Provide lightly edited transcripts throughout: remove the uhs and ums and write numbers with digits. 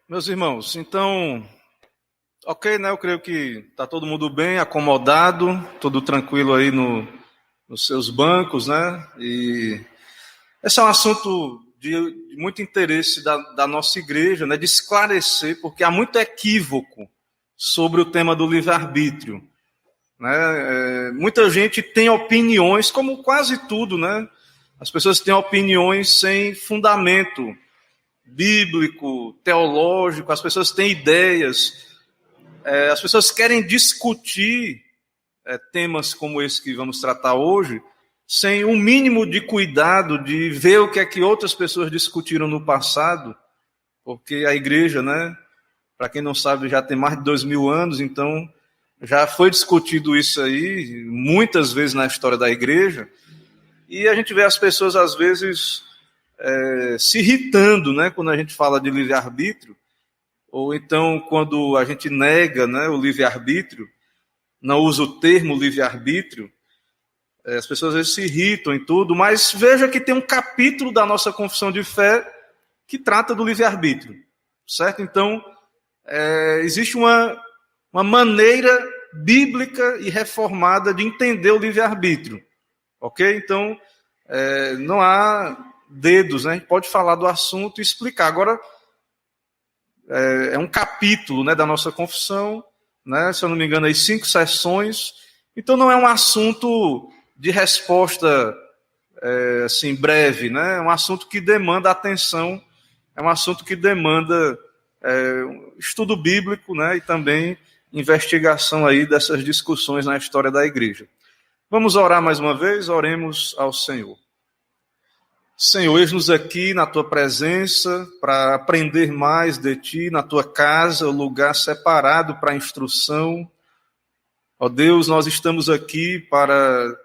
Meus irmãos, então, ok, né? Eu creio que está todo mundo bem, acomodado, tudo tranquilo aí nos seus bancos, né? E esse é um assunto de muito interesse da nossa igreja, né? De esclarecer, porque há muito equívoco sobre o tema do livre-arbítrio, né? Muita gente tem opiniões, como quase tudo, né? As pessoas têm opiniões sem fundamento bíblico, teológico, as pessoas têm ideias, as pessoas querem discutir temas como esse que vamos tratar hoje, sem um mínimo de cuidado de ver o que é que outras pessoas discutiram no passado, porque a igreja, né, para quem não sabe, já tem mais de 2000 anos, então já foi discutido isso aí muitas vezes na história da igreja, e a gente vê as pessoas às vezes se irritando, né, quando a gente fala de livre-arbítrio, ou então quando a gente nega, né, o livre-arbítrio, não usa o termo livre-arbítrio, as pessoas às vezes se irritam em tudo, mas veja que tem um capítulo da nossa confissão de fé que trata do livre-arbítrio, certo? Então, existe uma maneira bíblica e reformada de entender o livre-arbítrio, ok? Então, não há dedos, né? A gente pode falar do assunto e explicar. Agora, é um capítulo, né, da nossa confissão, né, se eu não me engano, aí 5 sessões. Então não é um assunto de resposta assim breve, né? É um assunto que demanda atenção, é um assunto que demanda estudo bíblico, né, e também investigação aí dessas discussões na história da igreja. Vamos orar mais uma vez, oremos ao Senhor. Senhor, eis-nos aqui na Tua presença para aprender mais de Ti, na Tua casa, o lugar separado para a instrução. Ó Deus, nós estamos aqui para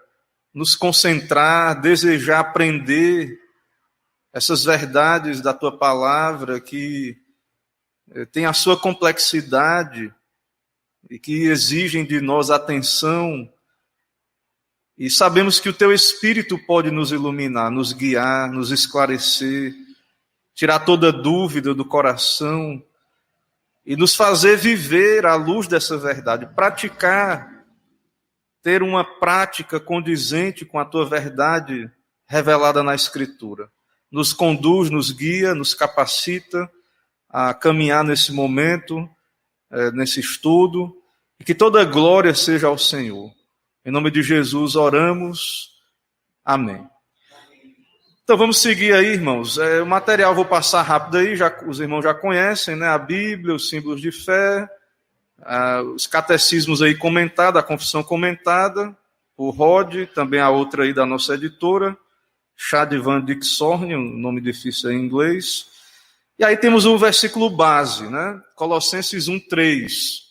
nos concentrar, desejar aprender essas verdades da Tua palavra que tem a sua complexidade e que exigem de nós atenção. E sabemos que o Teu Espírito pode nos iluminar, nos guiar, nos esclarecer, tirar toda dúvida do coração e nos fazer viver à luz dessa verdade, praticar, ter uma prática condizente com a Tua verdade revelada na Escritura. Nos conduz, nos guia, nos capacita a caminhar nesse momento, nesse estudo, e que toda glória seja ao Senhor. Em nome de Jesus oramos. Amém. Então vamos seguir aí, irmãos. O material eu vou passar rápido aí, os irmãos já conhecem, né? A Bíblia, os símbolos de fé, os catecismos aí comentados, a confissão comentada, o Rod, também a outra aí da nossa editora, Chad Van Dixorn, um nome difícil em inglês. E aí temos o versículo base, né? Colossenses 1:3.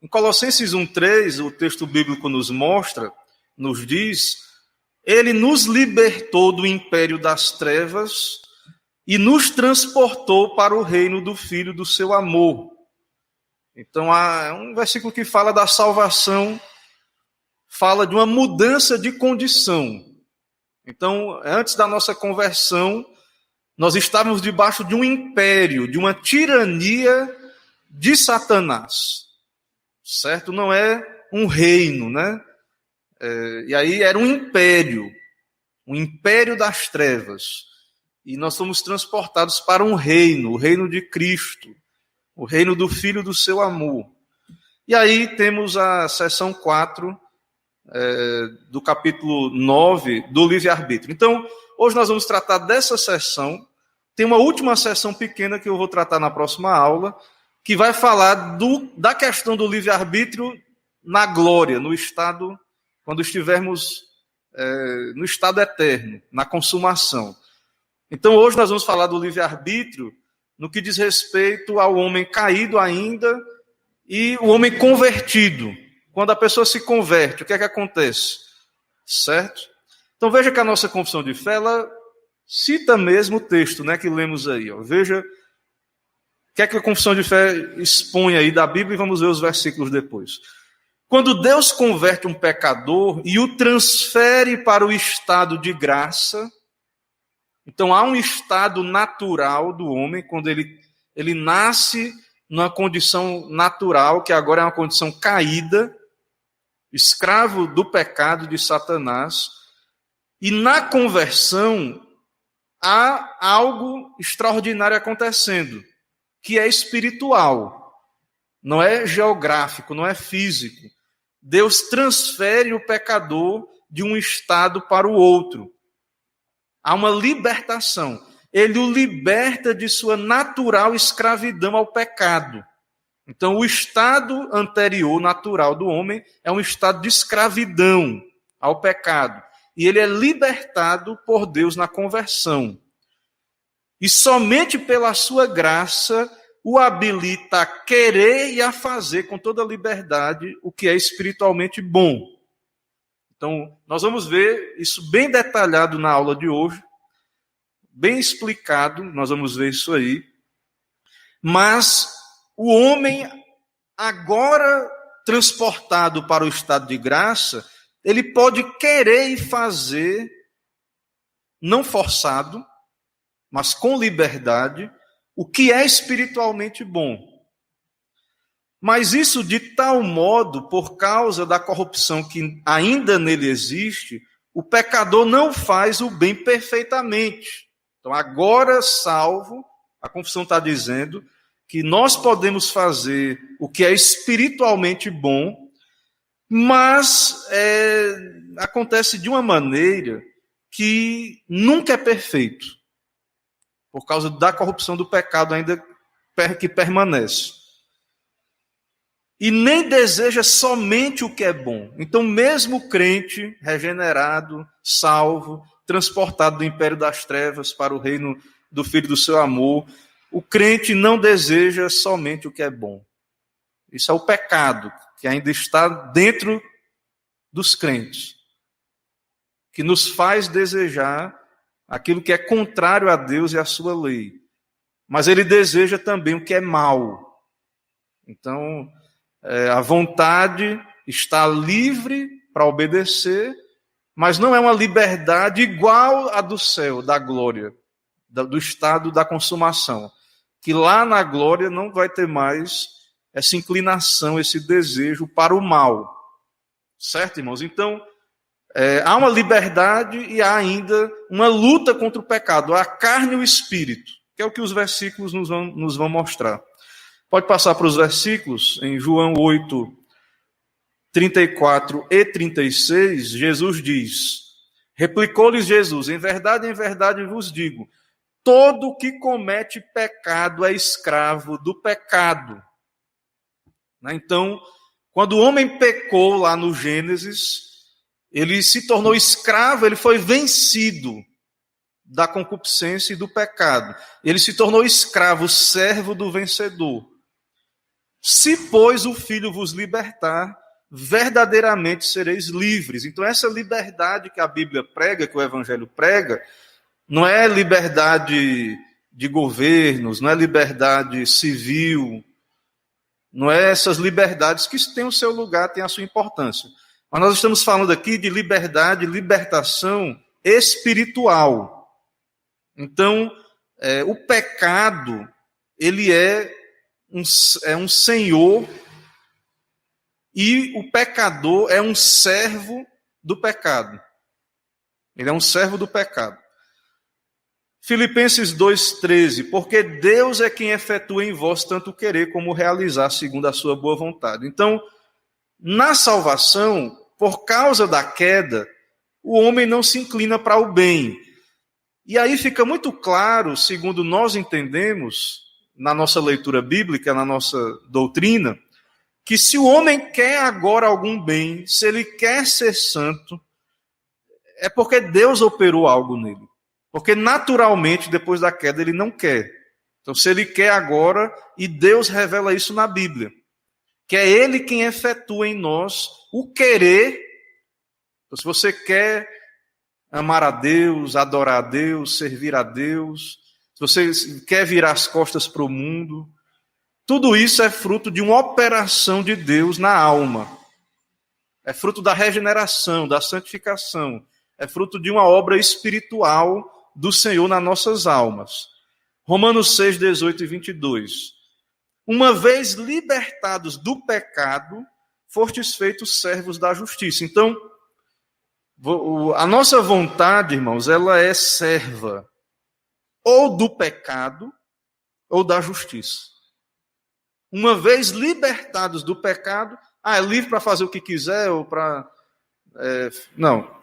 Em Colossenses 1:3, o texto bíblico nos diz, ele nos libertou do império das trevas e nos transportou para o reino do Filho do seu amor. Então, é um versículo que fala da salvação, fala de uma mudança de condição. Então, antes da nossa conversão, nós estávamos debaixo de um império, de uma tirania de Satanás. Certo? Não é um reino, né? E aí era um império das trevas. E nós fomos transportados para um reino, o reino de Cristo, o reino do Filho do seu amor. E aí temos a seção 4 do capítulo 9 do livre-arbítrio. Então, hoje nós vamos tratar dessa seção. Tem uma última seção pequena que eu vou tratar na próxima aula, que vai falar da questão do livre-arbítrio na glória, no estado, quando estivermos no estado eterno, na consumação. Então, hoje nós vamos falar do livre-arbítrio no que diz respeito ao homem caído ainda e o homem convertido. Quando a pessoa se converte, o que é que acontece? Certo? Então, veja que a nossa confissão de fé, ela cita mesmo o texto, né, que lemos aí. Ó. Veja o que é que a confissão de fé expõe aí da Bíblia e vamos ver os versículos depois. Quando Deus converte um pecador e o transfere para o estado de graça, então há um estado natural do homem, quando ele Ele nasce numa condição natural, que agora é uma condição caída, escravo do pecado de Satanás, e na conversão há algo extraordinário acontecendo, que é espiritual, não é geográfico, não é físico. Deus transfere o pecador de um estado para o outro. Há uma libertação. Ele o liberta de sua natural escravidão ao pecado. Então, o estado anterior, natural do homem, é um estado de escravidão ao pecado. E ele é libertado por Deus na conversão. E somente pela sua graça o habilita a querer e a fazer com toda liberdade o que é espiritualmente bom. Então, nós vamos ver isso bem detalhado na aula de hoje, bem explicado, nós vamos ver isso aí. Mas o homem, agora transportado para o estado de graça, ele pode querer e fazer, não forçado, mas com liberdade, o que é espiritualmente bom. Mas isso de tal modo, por causa da corrupção que ainda nele existe, o pecador não faz o bem perfeitamente. Então, agora salvo, a confissão está dizendo que nós podemos fazer o que é espiritualmente bom, mas acontece de uma maneira que nunca é perfeito, por causa da corrupção do pecado ainda que permanece. E nem deseja somente o que é bom. Então, mesmo o crente regenerado, salvo, transportado do império das trevas para o reino do Filho do seu amor, o crente não deseja somente o que é bom. Isso é o pecado que ainda está dentro dos crentes, que nos faz desejar aquilo que é contrário a Deus e à sua lei. Mas ele deseja também o que é mal. Então, a vontade está livre para obedecer, mas não é uma liberdade igual à do céu, da glória, do estado da consumação. Que lá na glória não vai ter mais essa inclinação, esse desejo para o mal. Certo, irmãos? Então, há uma liberdade e há ainda uma luta contra o pecado, a carne e o espírito, que é o que os versículos nos vão mostrar. Pode passar para os versículos, em João 8, 34 e 36, Jesus diz, replicou-lhes Jesus, em verdade vos digo, todo que comete pecado é escravo do pecado. Então, quando o homem pecou lá no Gênesis, ele se tornou escravo, ele foi vencido da concupiscência e do pecado. Ele se tornou escravo, servo do vencedor. Se, pois, o Filho vos libertar, verdadeiramente sereis livres. Então, essa liberdade que a Bíblia prega, que o Evangelho prega, não é liberdade de governos, não é liberdade civil, não é essas liberdades que têm o seu lugar, têm a sua importância. Mas nós estamos falando aqui de liberdade, libertação espiritual. Então, o pecado, ele é um senhor e o pecador é um servo do pecado. Ele é um servo do pecado. Filipenses 2,13, porque Deus é quem efetua em vós tanto querer como realizar segundo a sua boa vontade. Então, na salvação, por causa da queda, o homem não se inclina para o bem. E aí fica muito claro, segundo nós entendemos, na nossa leitura bíblica, na nossa doutrina, que se o homem quer agora algum bem, se ele quer ser santo, é porque Deus operou algo nele. Porque naturalmente, depois da queda, ele não quer. Então, se ele quer agora, e Deus revela isso na Bíblia, que é ele quem efetua em nós o querer. Então, se você quer amar a Deus, adorar a Deus, servir a Deus, se você quer virar as costas para o mundo, tudo isso é fruto de uma operação de Deus na alma. É fruto da regeneração, da santificação. É fruto de uma obra espiritual do Senhor nas nossas almas. Romanos 6, 18 e 22. Uma vez libertados do pecado, fostes feitos servos da justiça. Então, a nossa vontade, irmãos, ela é serva ou do pecado ou da justiça. Uma vez libertados do pecado, é livre para fazer o que quiser ou para... não.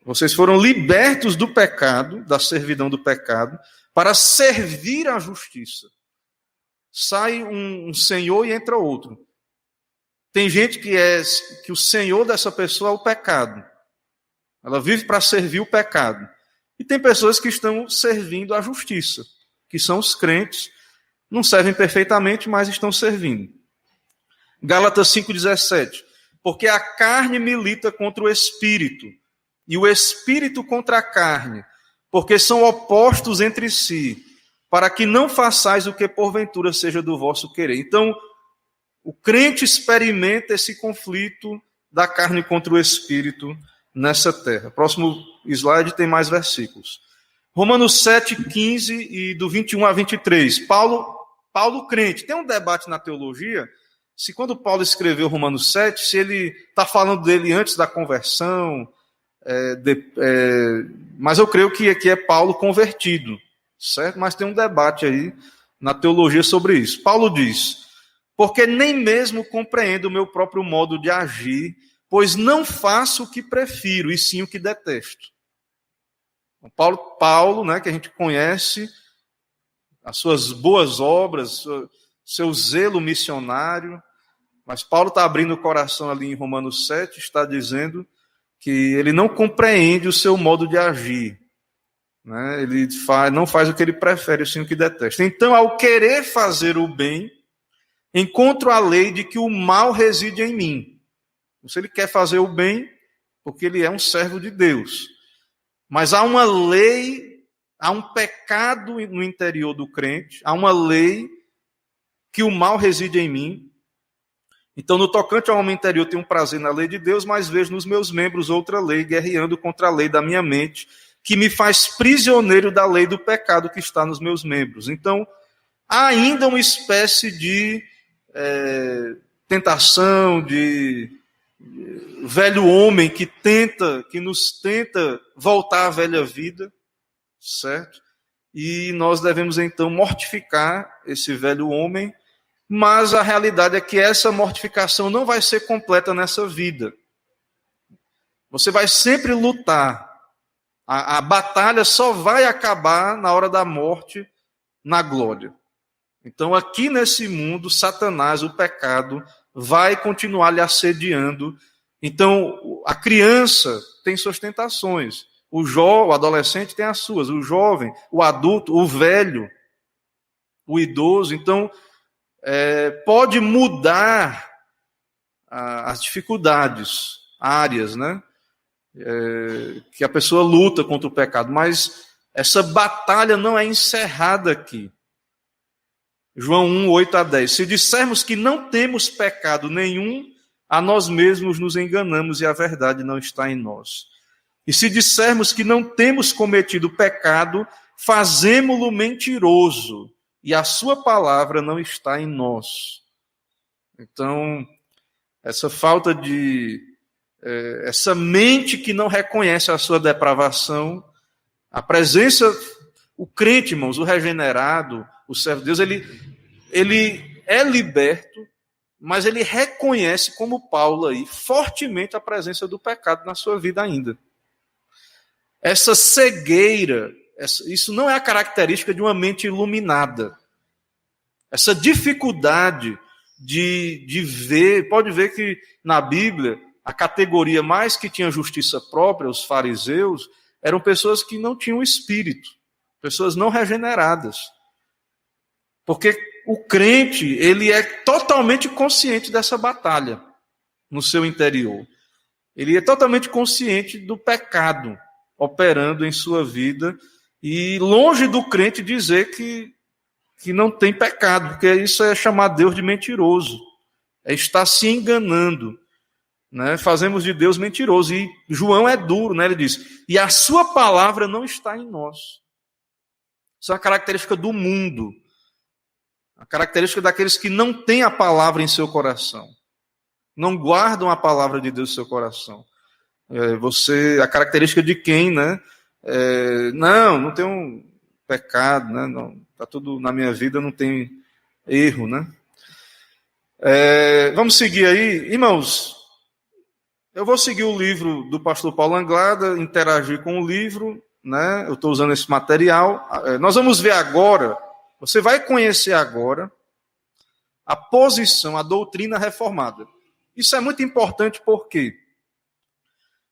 Vocês foram libertos do pecado, da servidão do pecado, para servir à justiça. Sai um senhor e entra outro. Tem gente que o senhor dessa pessoa é o pecado. Ela vive para servir o pecado. E tem pessoas que estão servindo a justiça, que são os crentes, não servem perfeitamente, mas estão servindo. Gálatas 5,17. Porque a carne milita contra o espírito, e o espírito contra a carne, porque são opostos entre si, para que não façais o que porventura seja do vosso querer. Então, o crente experimenta esse conflito da carne contra o espírito nessa terra. Próximo slide tem mais versículos. Romanos 7, 15 e do 21 a 23. Paulo crente. Tem um debate na teologia, se quando Paulo escreveu Romanos 7, se ele está falando dele antes da conversão, mas eu creio que aqui é Paulo convertido, certo? Mas tem um debate aí na teologia sobre isso. Paulo diz, porque nem mesmo compreendo o meu próprio modo de agir, pois não faço o que prefiro, e sim o que detesto. Paulo, né, que a gente conhece, as suas boas obras, seu zelo missionário, mas Paulo está abrindo o coração ali em Romanos 7, está dizendo que ele não compreende o seu modo de agir. Né? Ele não faz o que ele prefere, sim o que detesta. Então, ao querer fazer o bem, encontro a lei de que o mal reside em mim. Se ele quer fazer o bem, porque ele é um servo de Deus. Mas há uma lei, há um pecado no interior do crente, há uma lei que o mal reside em mim. Então, no tocante ao homem interior, eu tenho um prazer na lei de Deus, mas vejo nos meus membros outra lei, guerreando contra a lei da minha mente, que me faz prisioneiro da lei do pecado que está nos meus membros. Então, há ainda uma espécie de tentação, de velho homem que nos tenta voltar à velha vida, certo? E nós devemos, então, mortificar esse velho homem, mas a realidade é que essa mortificação não vai ser completa nessa vida. Você vai sempre lutar. A batalha só vai acabar na hora da morte, na glória. Então, aqui nesse mundo, Satanás, o pecado, vai continuar lhe assediando. Então, a criança tem suas tentações. O adolescente tem as suas. O jovem, o adulto, o velho, o idoso. Então, pode mudar as dificuldades, áreas, né? Que a pessoa luta contra o pecado, mas essa batalha não é encerrada aqui. João 1, 8 a 10. Se dissermos que não temos pecado nenhum, a nós mesmos nos enganamos e a verdade não está em nós. E se dissermos que não temos cometido pecado, fazemo-lo mentiroso, e a sua palavra não está em nós. Então, essa falta de... essa mente que não reconhece a sua depravação, a presença... O crente, irmãos, o regenerado, o servo de Deus, ele é liberto, mas ele reconhece, como Paulo aí, fortemente a presença do pecado na sua vida ainda. Essa cegueira, isso não é a característica de uma mente iluminada. Essa dificuldade de ver, pode ver que na Bíblia, a categoria mais que tinha justiça própria, os fariseus, eram pessoas que não tinham espírito, pessoas não regeneradas. Porque o crente, ele é totalmente consciente dessa batalha no seu interior. Ele é totalmente consciente do pecado operando em sua vida, e longe do crente dizer que não tem pecado, porque isso é chamar Deus de mentiroso, é estar se enganando, né? Fazemos de Deus mentiroso, e João é duro, né? Ele diz, e a sua palavra não está em nós. Isso é uma característica do mundo. A característica daqueles que não têm a palavra em seu coração. Não guardam a palavra de Deus em seu coração. A característica de quem, né? Não tem um pecado, né? Não, tá tudo na minha vida, não tem erro, né? Vamos seguir aí, irmãos. Eu vou seguir o livro do pastor Paulo Anglada, interagir com o livro, né? Eu estou usando esse material. Nós vamos ver agora, você vai conhecer agora a posição, a doutrina reformada. Isso é muito importante, por quê?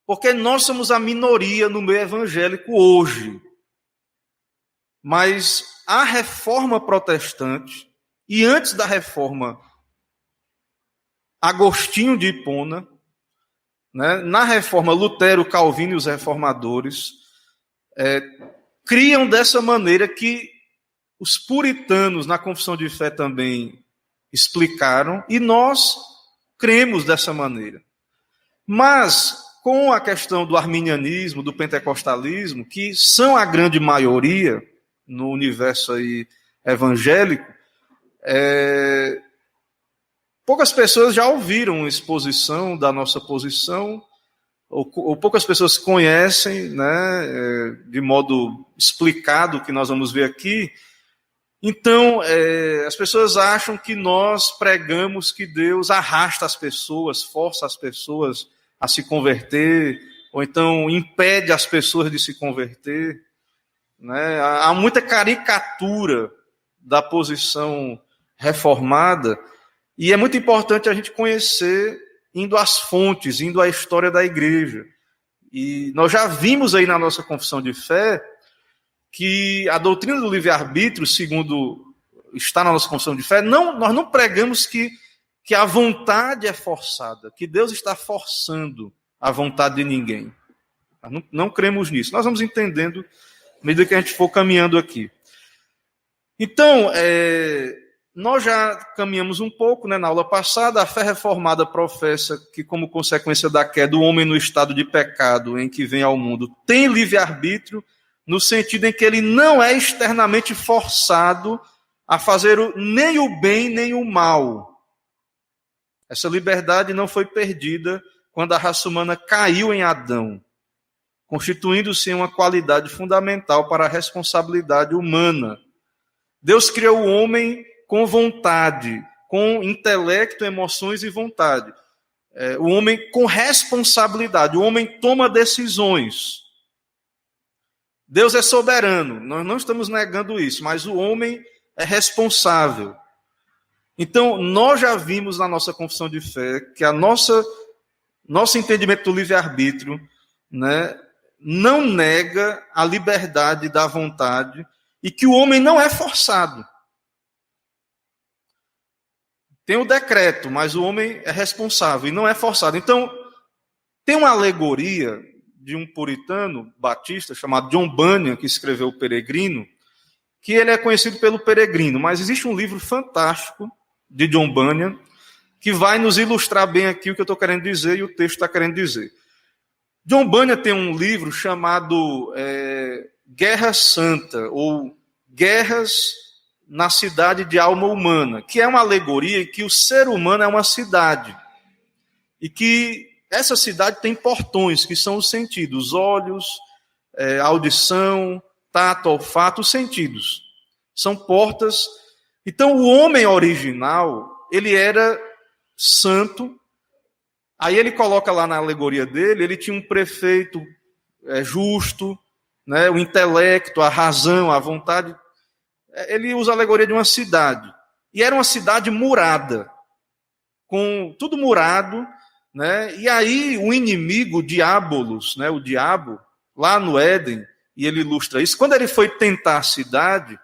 Porque nós somos a minoria no meio evangélico hoje. Mas a reforma protestante, e antes da reforma Agostinho de Hipona, né, na reforma Lutero, Calvino e os reformadores, criam dessa maneira que os puritanos na confissão de fé também explicaram, e nós cremos dessa maneira. Mas, com a questão do arminianismo, do pentecostalismo, que são a grande maioria no universo aí evangélico, poucas pessoas já ouviram exposição da nossa posição, ou poucas pessoas conhecem, né, de modo explicado, o que nós vamos ver aqui. Então, as pessoas acham que nós pregamos que Deus arrasta as pessoas, força as pessoas a se converter, ou então impede as pessoas de se converter. Né? Há muita caricatura da posição reformada, e é muito importante a gente conhecer, indo às fontes, indo à história da igreja. E nós já vimos aí na nossa confissão de fé que a doutrina do livre-arbítrio, segundo está na nossa confissão de fé, nós não pregamos que a vontade é forçada, que Deus está forçando a vontade de ninguém. Nós não cremos nisso. Nós vamos entendendo à medida que a gente for caminhando aqui. Então, nós já caminhamos um pouco, né, na aula passada. A fé reformada professa que, como consequência da queda, o homem no estado de pecado em que vem ao mundo tem livre-arbítrio, no sentido em que ele não é externamente forçado a fazer nem o bem nem o mal. Essa liberdade não foi perdida quando a raça humana caiu em Adão, constituindo-se uma qualidade fundamental para a responsabilidade humana. Deus criou o homem com vontade, com intelecto, emoções e vontade. O homem com responsabilidade, o homem toma decisões. Deus é soberano, nós não estamos negando isso, mas o homem é responsável. Então, nós já vimos na nossa confissão de fé que nosso entendimento do livre-arbítrio, né, não nega a liberdade da vontade e que o homem não é forçado. Tem o decreto, mas o homem é responsável e não é forçado. Então, tem uma alegoria de um puritano batista chamado John Bunyan, que escreveu O Peregrino, que ele é conhecido pelo Peregrino, mas existe um livro fantástico de John Bunyan que vai nos ilustrar bem aqui o que eu estou querendo dizer e o texto está querendo dizer. John Bunyan tem um livro chamado Guerra Santa, ou Guerras na Cidade de Alma Humana, que é uma alegoria em que o ser humano é uma cidade, e que essa cidade tem portões, que são os sentidos, olhos, audição, tato, olfato, os sentidos. São portas. Então, o homem original, ele era santo. Aí ele coloca lá na alegoria dele, ele tinha um prefeito justo, né, o intelecto, a razão, a vontade. Ele usa a alegoria de uma cidade. E era uma cidade murada, com tudo murado, né? E aí o inimigo, o Diabolos, né, o diabo, lá no Éden, e ele ilustra isso, quando ele foi tentar a cidade,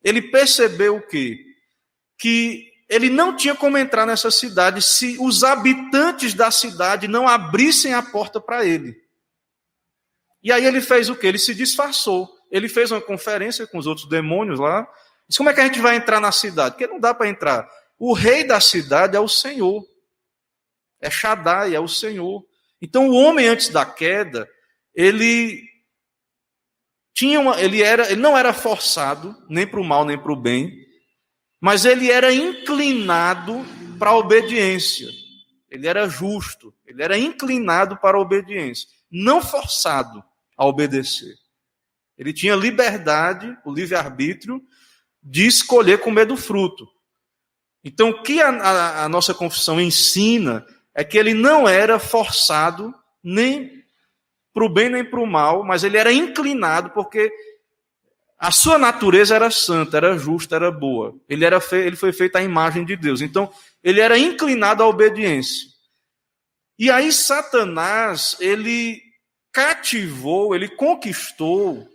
ele percebeu o quê? Que ele não tinha como entrar nessa cidade se os habitantes da cidade não abrissem a porta para ele. E aí ele fez o quê? Ele se disfarçou. Ele fez uma conferência com os outros demônios lá. Disse, como é que a gente vai entrar na cidade? Porque não dá para entrar. O rei da cidade é o Senhor. É Shaddai, é o Senhor. Então o homem antes da queda, ele ele não era forçado, nem para o mal, nem para o bem, mas ele era inclinado para a obediência. Ele era justo, ele era inclinado para a obediência, não forçado a obedecer. Ele tinha liberdade, o livre-arbítrio, de escolher comer do fruto. Então, o que a nossa confissão ensina é que ele não era forçado nem para o bem nem para o mal, mas ele era inclinado porque a sua natureza era santa, era justa, era boa. Ele foi feito à imagem de Deus. Então, ele era inclinado à obediência. E aí Satanás, ele cativou, ele conquistou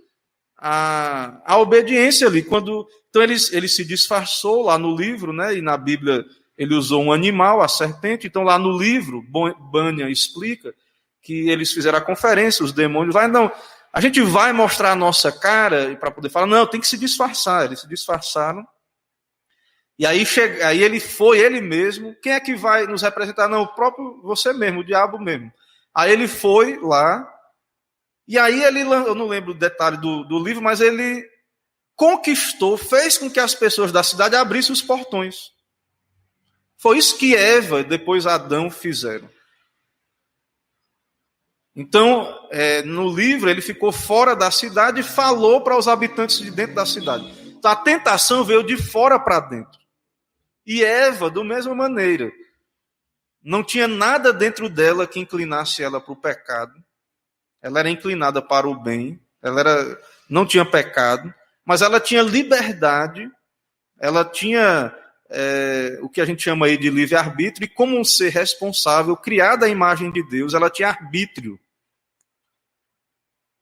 a obediência ali. Então ele se disfarçou lá no livro, né? E na Bíblia ele usou um animal, a serpente. Então lá no livro, Bunyan explica que eles fizeram a conferência, os demônios, a gente vai mostrar a nossa cara para poder falar, não, tem que se disfarçar. Eles se disfarçaram. E aí ele mesmo, quem é que vai nos representar? Não, o próprio você mesmo, o diabo mesmo. Aí ele foi lá, e aí eu não lembro o detalhe do livro, mas ele conquistou, fez com que as pessoas da cidade abrissem os portões. Foi isso que Eva e depois Adão fizeram. Então, no livro, ele ficou fora da cidade e falou para os habitantes de dentro da cidade. Então, a tentação veio de fora para dentro. E Eva, da mesma maneira, não tinha nada dentro dela que inclinasse ela para o pecado. Ela era inclinada para o bem, não tinha pecado, mas ela tinha liberdade, ela tinha o que a gente chama aí de livre-arbítrio, e como um ser responsável, criada à imagem de Deus, ela tinha arbítrio.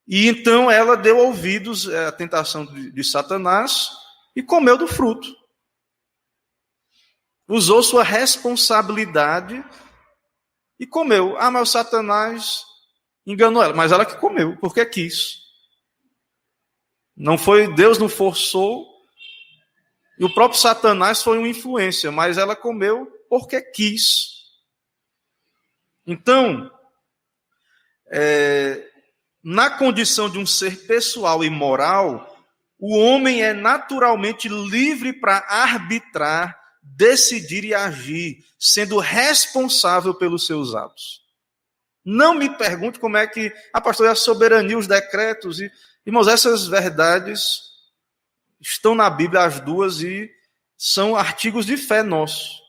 E então ela deu ouvidos à tentação de Satanás e comeu do fruto. Usou sua responsabilidade e comeu. Mas o Satanás enganou ela. Mas ela que comeu, porque quis. Não foi, Deus não forçou. E o próprio Satanás foi uma influência, mas ela comeu porque quis. Então, na condição de um ser pessoal e moral, o homem é naturalmente livre para arbitrar, decidir e agir, sendo responsável pelos seus atos. Não me pergunte como é que, pastor, é a soberania, os decretos. Irmãos, essas verdades estão na Bíblia, as duas, e são artigos de fé nossos.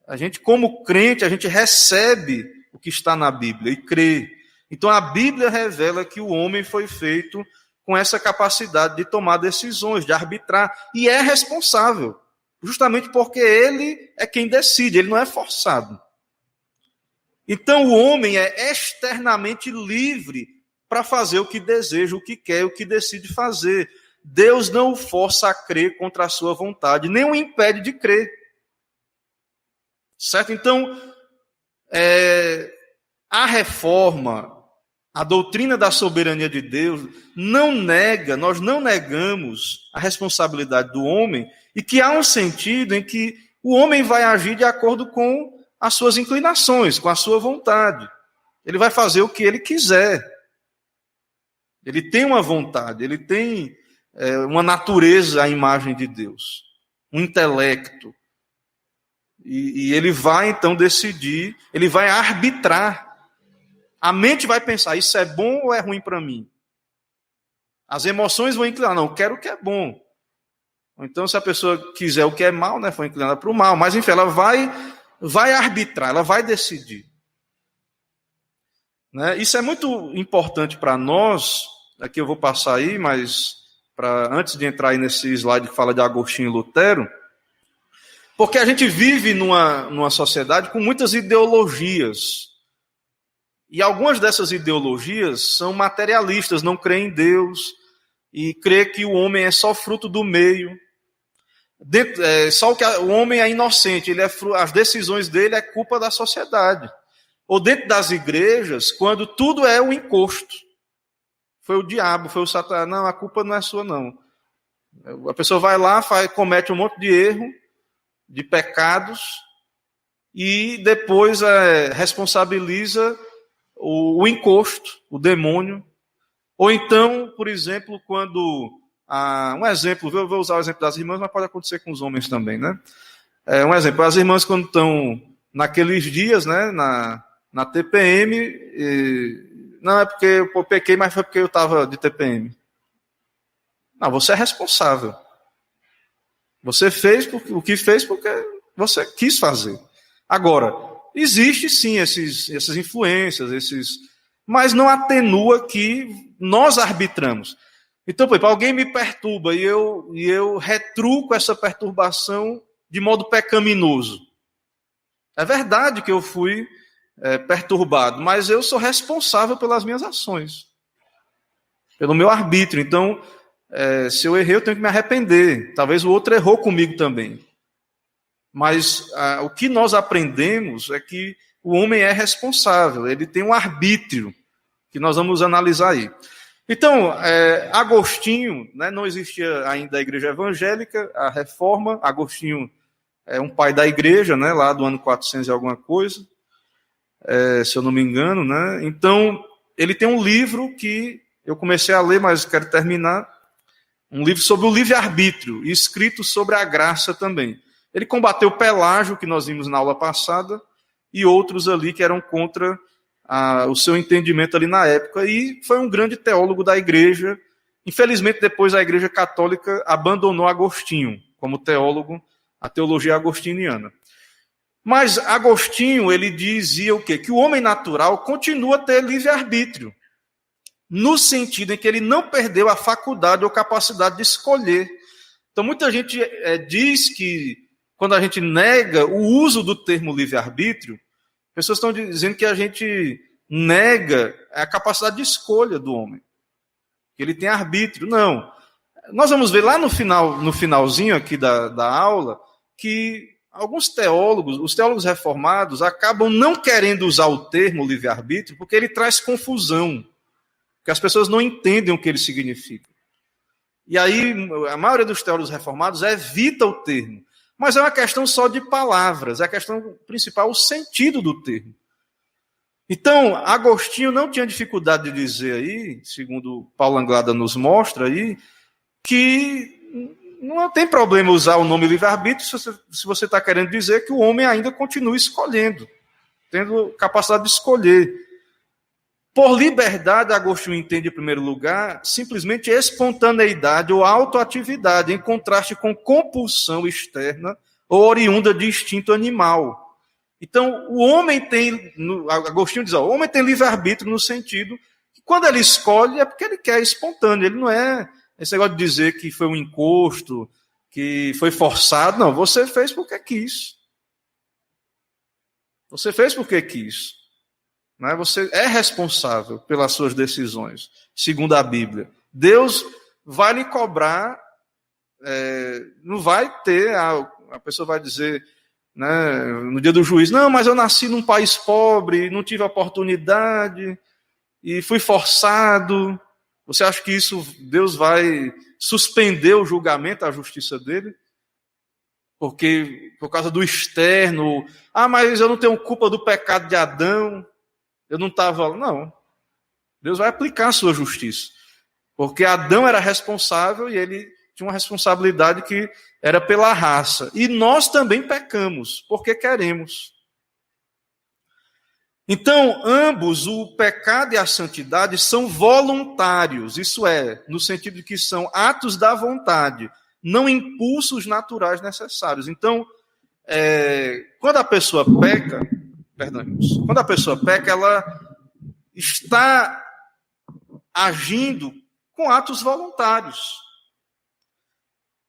A gente, como crente, a gente recebe o que está na Bíblia e crê. Então, a Bíblia revela que o homem foi feito com essa capacidade de tomar decisões, de arbitrar, e é responsável, justamente porque ele é quem decide, ele não é forçado. Então, o homem é externamente livre para fazer o que deseja, o que quer, o que decide fazer. Deus não o força a crer contra a sua vontade, nem o impede de crer. Certo? Então, a reforma, a doutrina da soberania de Deus, nós não negamos a responsabilidade do homem, e que há um sentido em que o homem vai agir de acordo com as suas inclinações, com a sua vontade. Ele vai fazer o que ele quiser. Ele tem uma vontade, ele tem uma natureza à imagem de Deus, um intelecto. E ele vai, então, decidir, ele vai arbitrar. A mente vai pensar, isso é bom ou é ruim para mim? As emoções vão inclinar, não, eu quero o que é bom. Então, se a pessoa quiser o que é mal, né, foi inclinada para o mal. Mas, enfim, ela vai arbitrar, ela vai decidir. Né? Isso é muito importante para nós. Aqui eu vou passar aí, mas antes de entrar aí nesse slide que fala de Agostinho e Lutero, porque a gente vive numa sociedade com muitas ideologias. E algumas dessas ideologias são materialistas, não creem em Deus, e crê que o homem é só fruto do meio. Só que o homem é inocente, as decisões dele é culpa da sociedade. Ou dentro das igrejas, quando tudo é um encosto. Foi o diabo, foi o Satanás. Não, a culpa não é sua, não. A pessoa vai lá, comete um monte de erro, de pecados, e depois responsabiliza o encosto, o demônio. Ou então, por exemplo, quando... um exemplo, eu vou usar o exemplo das irmãs, mas pode acontecer com os homens também, né? Um exemplo, as irmãs quando estão naqueles dias, né, na TPM, não é porque eu pequei, mas foi porque eu estava de TPM. Não, você é responsável. Você fez o que fez porque você quis fazer. Agora, existe sim essas influências, mas não atenua que nós arbitramos. Então, por exemplo, alguém me perturba e eu retruco essa perturbação de modo pecaminoso. É verdade que eu fui perturbado, mas eu sou responsável pelas minhas ações, pelo meu arbítrio. Então, se eu errei, eu tenho que me arrepender. Talvez o outro errou comigo também. Mas o que nós aprendemos é que o homem é responsável, ele tem um arbítrio, que nós vamos analisar aí. Então, Agostinho, né, não existia ainda a igreja evangélica, a reforma. Agostinho é um pai da igreja, né, lá do ano 400 e alguma coisa, se eu não me engano, né? Então, ele tem um livro que eu comecei a ler, mas quero terminar, um livro sobre o livre-arbítrio, escrito sobre a graça também. Ele combateu Pelágio, que nós vimos na aula passada, e outros ali que eram contra o seu entendimento ali na época, e foi um grande teólogo da igreja. Infelizmente, depois a igreja católica abandonou Agostinho como teólogo, a teologia agostiniana. Mas Agostinho, ele dizia o quê? Que o homem natural continua a ter livre-arbítrio, no sentido em que ele não perdeu a faculdade ou capacidade de escolher. Então, muita gente diz que, quando a gente nega o uso do termo livre-arbítrio, pessoas estão dizendo que a gente nega a capacidade de escolha do homem, que ele tem arbítrio. Não. Nós vamos ver lá no finalzinho aqui da aula, que alguns teólogos, os teólogos reformados, acabam não querendo usar o termo livre-arbítrio, porque ele traz confusão, porque as pessoas não entendem o que ele significa. E aí, a maioria dos teólogos reformados evita o termo. Mas é uma questão só de palavras, é a questão principal, o sentido do termo. Então, Agostinho não tinha dificuldade de dizer aí, segundo Paulo Anglada nos mostra aí, que não tem problema usar o nome livre-arbítrio se você está querendo dizer que o homem ainda continua escolhendo, tendo capacidade de escolher. Por liberdade, Agostinho entende, em primeiro lugar, simplesmente espontaneidade ou autoatividade, em contraste com compulsão externa ou oriunda de instinto animal. Então, o homem tem, Agostinho diz, o homem tem livre-arbítrio no sentido que quando ele escolhe é porque ele quer, espontâneo. Ele não é esse negócio de dizer que foi um encosto, que foi forçado. Não, você fez porque quis. Você fez porque quis. Você é responsável pelas suas decisões, segundo a Bíblia. Deus vai lhe cobrar, não vai ter, a pessoa vai dizer, né, no dia do juízo, não, mas eu nasci num país pobre, não tive oportunidade, e fui forçado. Você acha que Deus vai suspender o julgamento, a justiça dele? Porque, por causa do externo, mas eu não tenho culpa do pecado de Adão, eu não estava... Não. Deus vai aplicar a sua justiça. Porque Adão era responsável e ele tinha uma responsabilidade que era pela raça. E nós também pecamos, porque queremos. Então, ambos, o pecado e a santidade, são voluntários. Isso é, no sentido de que são atos da vontade, não impulsos naturais necessários. Então, quando a pessoa peca... Quando a pessoa peca, ela está agindo com atos voluntários.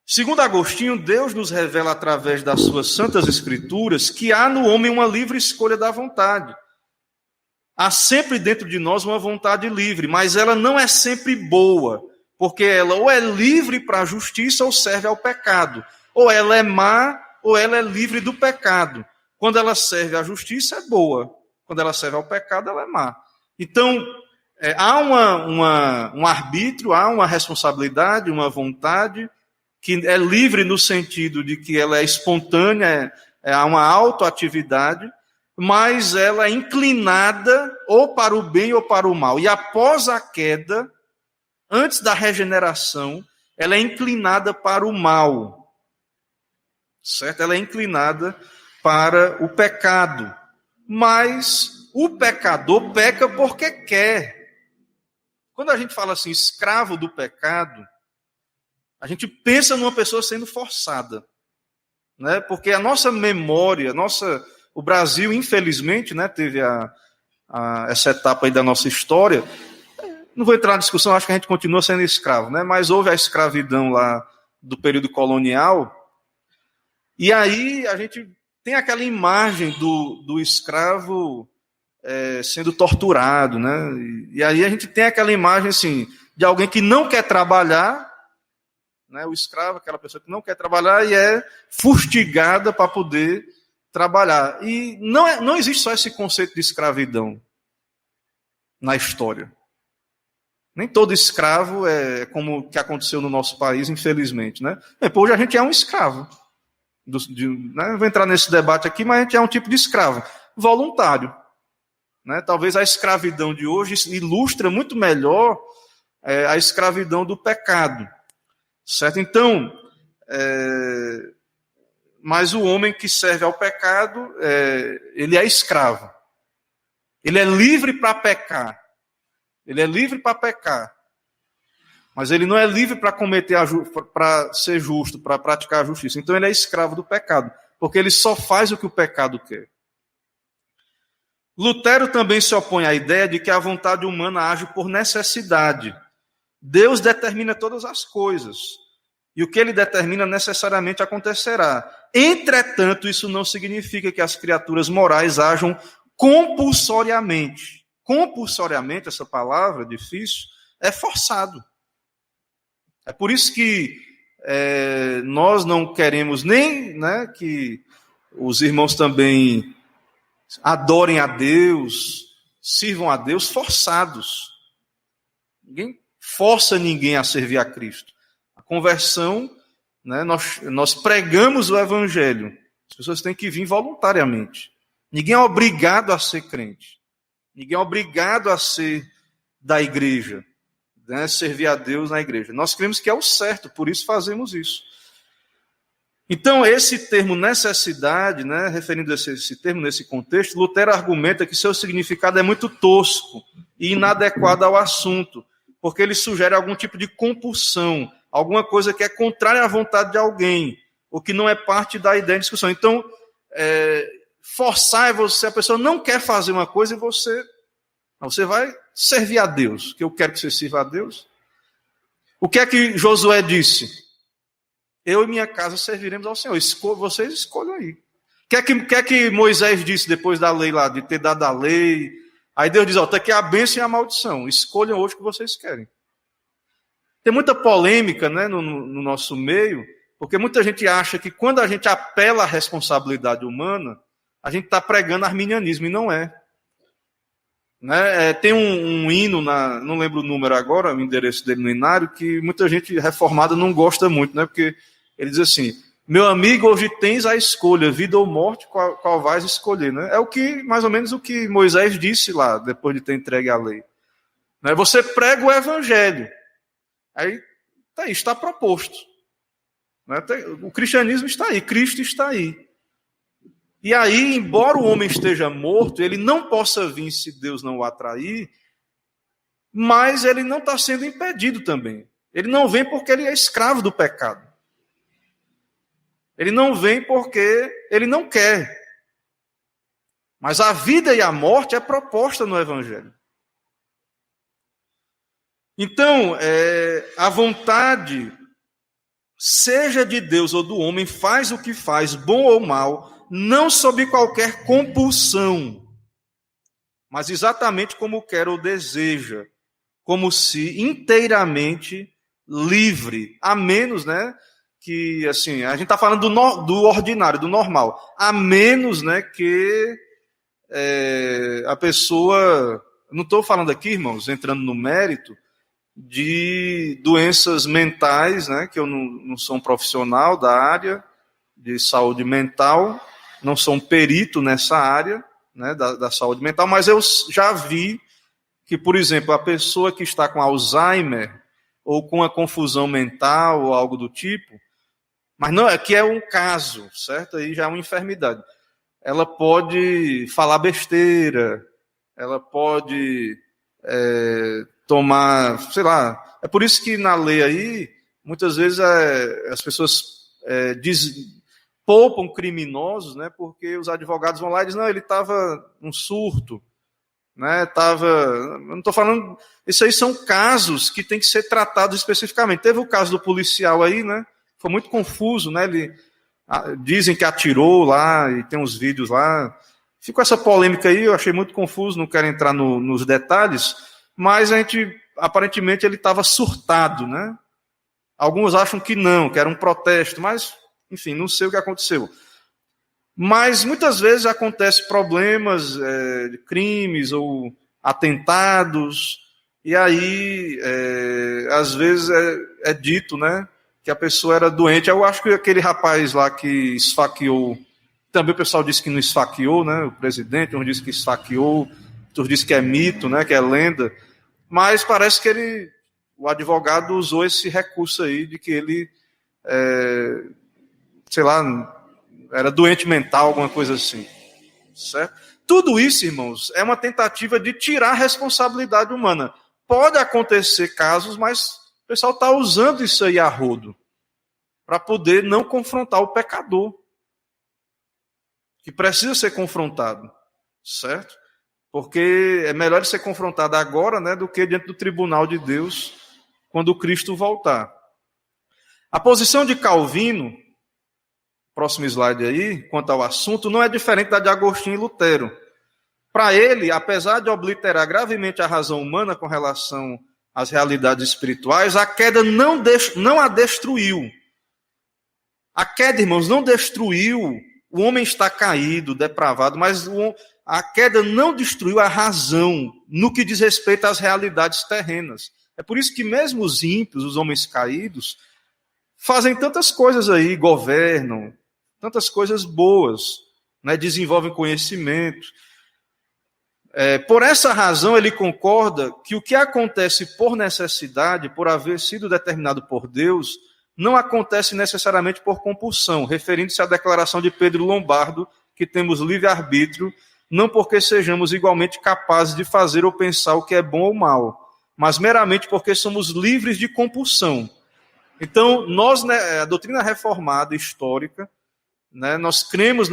Segundo Agostinho, Deus nos revela através das suas santas escrituras que há no homem uma livre escolha da vontade. Há sempre dentro de nós uma vontade livre, mas ela não é sempre boa, porque ela ou é livre para a justiça ou serve ao pecado. Ou ela é má ou ela é livre do pecado. Quando ela serve à justiça, é boa. Quando ela serve ao pecado, ela é má. Então, há um arbítrio, há uma responsabilidade, uma vontade, que é livre no sentido de que ela é espontânea, há uma autoatividade, mas ela é inclinada ou para o bem ou para o mal. E após a queda, antes da regeneração, ela é inclinada para o mal. Certo? Ela é inclinada para o pecado. Mas o pecador peca porque quer. Quando a gente fala assim, escravo do pecado, a gente pensa numa pessoa sendo forçada. Né? Porque a nossa memória, o Brasil, infelizmente, né, teve essa etapa aí da nossa história. Não vou entrar na discussão, acho que a gente continua sendo escravo, né? Mas houve a escravidão lá do período colonial, e aí a gente tem aquela imagem do escravo sendo torturado, né? E aí a gente tem aquela imagem assim, de alguém que não quer trabalhar, né? O escravo, aquela pessoa que não quer trabalhar e é fustigada para poder trabalhar. E não existe só esse conceito de escravidão na história. Nem todo escravo é como o que aconteceu no nosso país, infelizmente. Né? Hoje a gente é um escravo. Né? Não vou entrar nesse debate aqui, mas a gente é um tipo de escravo voluntário. Né? Talvez a escravidão de hoje ilustra muito melhor a escravidão do pecado. Certo? Então, mas o homem que serve ao pecado, ele é escravo. Ele é livre para pecar. Ele é livre para pecar. Mas ele não é livre para para ser justo, para praticar a justiça. Então ele é escravo do pecado, porque ele só faz o que o pecado quer. Lutero também se opõe à ideia de que a vontade humana age por necessidade. Deus determina todas as coisas. E o que ele determina necessariamente acontecerá. Entretanto, isso não significa que as criaturas morais ajam compulsoriamente. Compulsoriamente, essa palavra difícil, é forçado. É por isso que nós não queremos nem, né, que os irmãos também adorem a Deus, sirvam a Deus forçados. Ninguém força ninguém a servir a Cristo. A conversão, né, nós pregamos o Evangelho. As pessoas têm que vir voluntariamente. Ninguém é obrigado a ser crente. Ninguém é obrigado a ser da igreja, né, servir a Deus na igreja. Nós cremos que é o certo, por isso fazemos isso. Então, esse termo necessidade, né, referindo a esse termo nesse contexto, Lutero argumenta que seu significado é muito tosco e inadequado ao assunto, porque ele sugere algum tipo de compulsão, alguma coisa que é contrária à vontade de alguém, o que não é parte da ideia de discussão. Então, forçar é você, a pessoa não quer fazer uma coisa e você vai servir a Deus, que eu quero que você sirva a Deus. O que é que Josué disse? Eu e minha casa serviremos ao Senhor. Vocês escolham aí. O que é que Moisés disse depois da lei lá, de ter dado a lei? Aí Deus diz, está aqui a bênção e a maldição. Escolham hoje o que vocês querem. Tem muita polêmica, né, no nosso meio, porque muita gente acha que quando a gente apela à responsabilidade humana, a gente está pregando arminianismo, e não é. Né? Tem um hino, não lembro o número agora, o endereço dele no inário, que muita gente reformada não gosta muito, né? Porque ele diz assim, meu amigo, hoje tens a escolha, vida ou morte, qual vais escolher. Né? É mais ou menos o que Moisés disse lá, depois de ter entregue a lei. Né? Você prega o evangelho. Aí está proposto. Né? O cristianismo está aí, Cristo está aí. E aí, embora o homem esteja morto, ele não possa vir se Deus não o atrair, mas ele não está sendo impedido também. Ele não vem porque ele é escravo do pecado. Ele não vem porque ele não quer. Mas a vida e a morte é proposta no Evangelho. Então, a vontade, seja de Deus ou do homem, faz o que faz, bom ou mal, não sob qualquer compulsão, mas exatamente como quer ou deseja, como se inteiramente livre, a menos, né, que, assim, a gente está falando do ordinário, do normal, a menos, né, que a pessoa, não estou falando aqui, irmãos, entrando no mérito, de doenças mentais, né, que eu não sou um profissional da área de saúde mental, não sou um perito nessa área, né, da saúde mental, mas eu já vi que, por exemplo, a pessoa que está com Alzheimer, ou com uma confusão mental ou algo do tipo. Mas não, aqui é um caso, certo? Aí já é uma enfermidade. Ela pode falar besteira, ela pode tomar, sei lá. É por isso que na lei aí, muitas vezes as pessoas poupam criminosos, né? Porque os advogados vão lá e dizem, não, ele estava num surto, né? Eu não estou falando, isso aí são casos que tem que ser tratados especificamente. Teve o caso do policial aí, né? Foi muito confuso, né? Dizem que atirou lá e tem uns vídeos lá. Ficou essa polêmica aí, eu achei muito confuso, não quero entrar nos detalhes, mas aparentemente ele estava surtado, né? Alguns acham que não, que era um protesto, mas, enfim, não sei o que aconteceu. Mas muitas vezes acontecem problemas, crimes ou atentados, e aí, às vezes, é dito, né, que a pessoa era doente. Eu acho que aquele rapaz lá que esfaqueou, também o pessoal disse que não esfaqueou, né, o presidente, um disse que esfaqueou, outros disse que é mito, né, que é lenda, mas parece que o advogado usou esse recurso aí de que ele, sei lá, era doente mental, alguma coisa assim, certo? Tudo isso, irmãos, é uma tentativa de tirar a responsabilidade humana. Pode acontecer casos, mas o pessoal está usando isso aí a rodo para poder não confrontar o pecador, que precisa ser confrontado, certo? Porque é melhor ele ser confrontado agora, né, do que diante do tribunal de Deus quando Cristo voltar. A posição de Calvino, próximo slide aí, quanto ao assunto, não é diferente da de Agostinho e Lutero. Para ele, apesar de obliterar gravemente a razão humana com relação às realidades espirituais, a queda não a destruiu. A queda, irmãos, não destruiu. O homem está caído, depravado, mas a queda não destruiu a razão no que diz respeito às realidades terrenas. É por isso que mesmo os ímpios, os homens caídos, fazem tantas coisas aí, governam, tantas coisas boas, né, desenvolvem conhecimento. Por essa razão, ele concorda que o que acontece por necessidade, por haver sido determinado por Deus, não acontece necessariamente por compulsão, referindo-se à declaração de Pedro Lombardo, que temos livre-arbítrio, não porque sejamos igualmente capazes de fazer ou pensar o que é bom ou mal, mas meramente porque somos livres de compulsão. Então, nós, né, a doutrina reformada histórica, né, nós cremos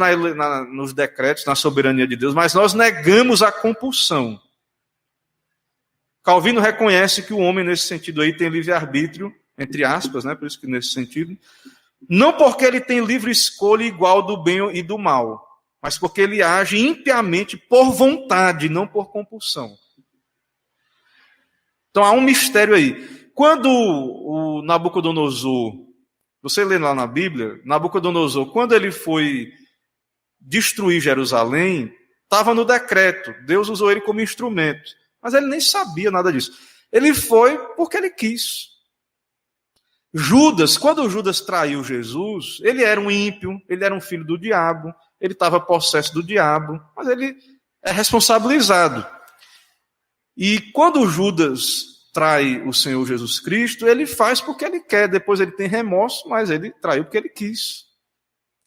nos decretos, na soberania de Deus, mas nós negamos a compulsão. Calvino reconhece que o homem, nesse sentido aí, tem livre-arbítrio, entre aspas, né, por isso que nesse sentido, não porque ele tem livre escolha igual do bem e do mal, mas porque ele age impiamente por vontade, não por compulsão. Então há um mistério aí. Quando o Nabucodonosor, você lê lá na Bíblia, Nabucodonosor, quando ele foi destruir Jerusalém, estava no decreto, Deus usou ele como instrumento, mas ele nem sabia nada disso. Ele foi porque ele quis. Judas, quando Judas traiu Jesus, ele era um ímpio, ele era um filho do diabo, ele estava possesso do diabo, mas ele é responsabilizado. E quando Judas trai o Senhor Jesus Cristo, ele faz porque ele quer, depois ele tem remorso, mas ele traiu porque ele quis.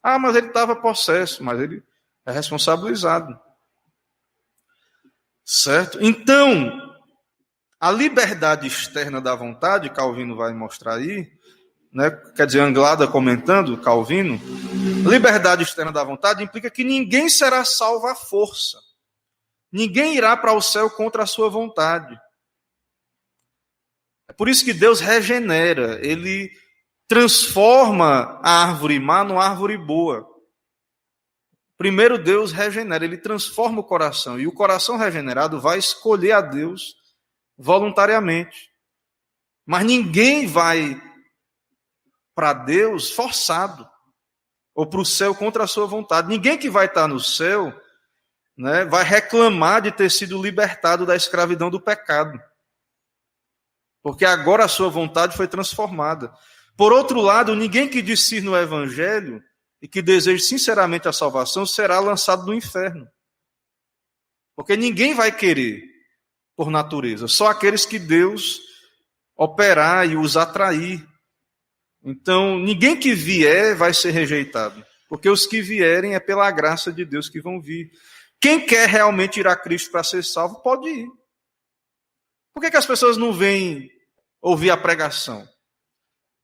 Ah, mas ele estava possesso, mas ele é responsabilizado. Certo? Então, a liberdade externa da vontade, Calvino vai mostrar aí, né? Quer dizer, Anglada comentando, Calvino, liberdade externa da vontade implica que ninguém será salvo à força. Ninguém irá para o céu contra a sua vontade. É por isso que Deus regenera, ele transforma a árvore má numa árvore boa. Primeiro Deus regenera, ele transforma o coração, e o coração regenerado vai escolher a Deus voluntariamente. Mas ninguém vai para Deus forçado, ou para o céu contra a sua vontade. Ninguém que vai estar no céu, né, vai reclamar de ter sido libertado da escravidão do pecado. Porque agora a sua vontade foi transformada. Por outro lado, ninguém que discerne o evangelho e que deseje sinceramente a salvação será lançado no inferno. Porque ninguém vai querer por natureza. Só aqueles que Deus operar e os atrair. Então, ninguém que vier vai ser rejeitado, porque os que vierem é pela graça de Deus que vão vir. Quem quer realmente ir a Cristo para ser salvo, pode ir. Por que as pessoas não vêm ouvir a pregação?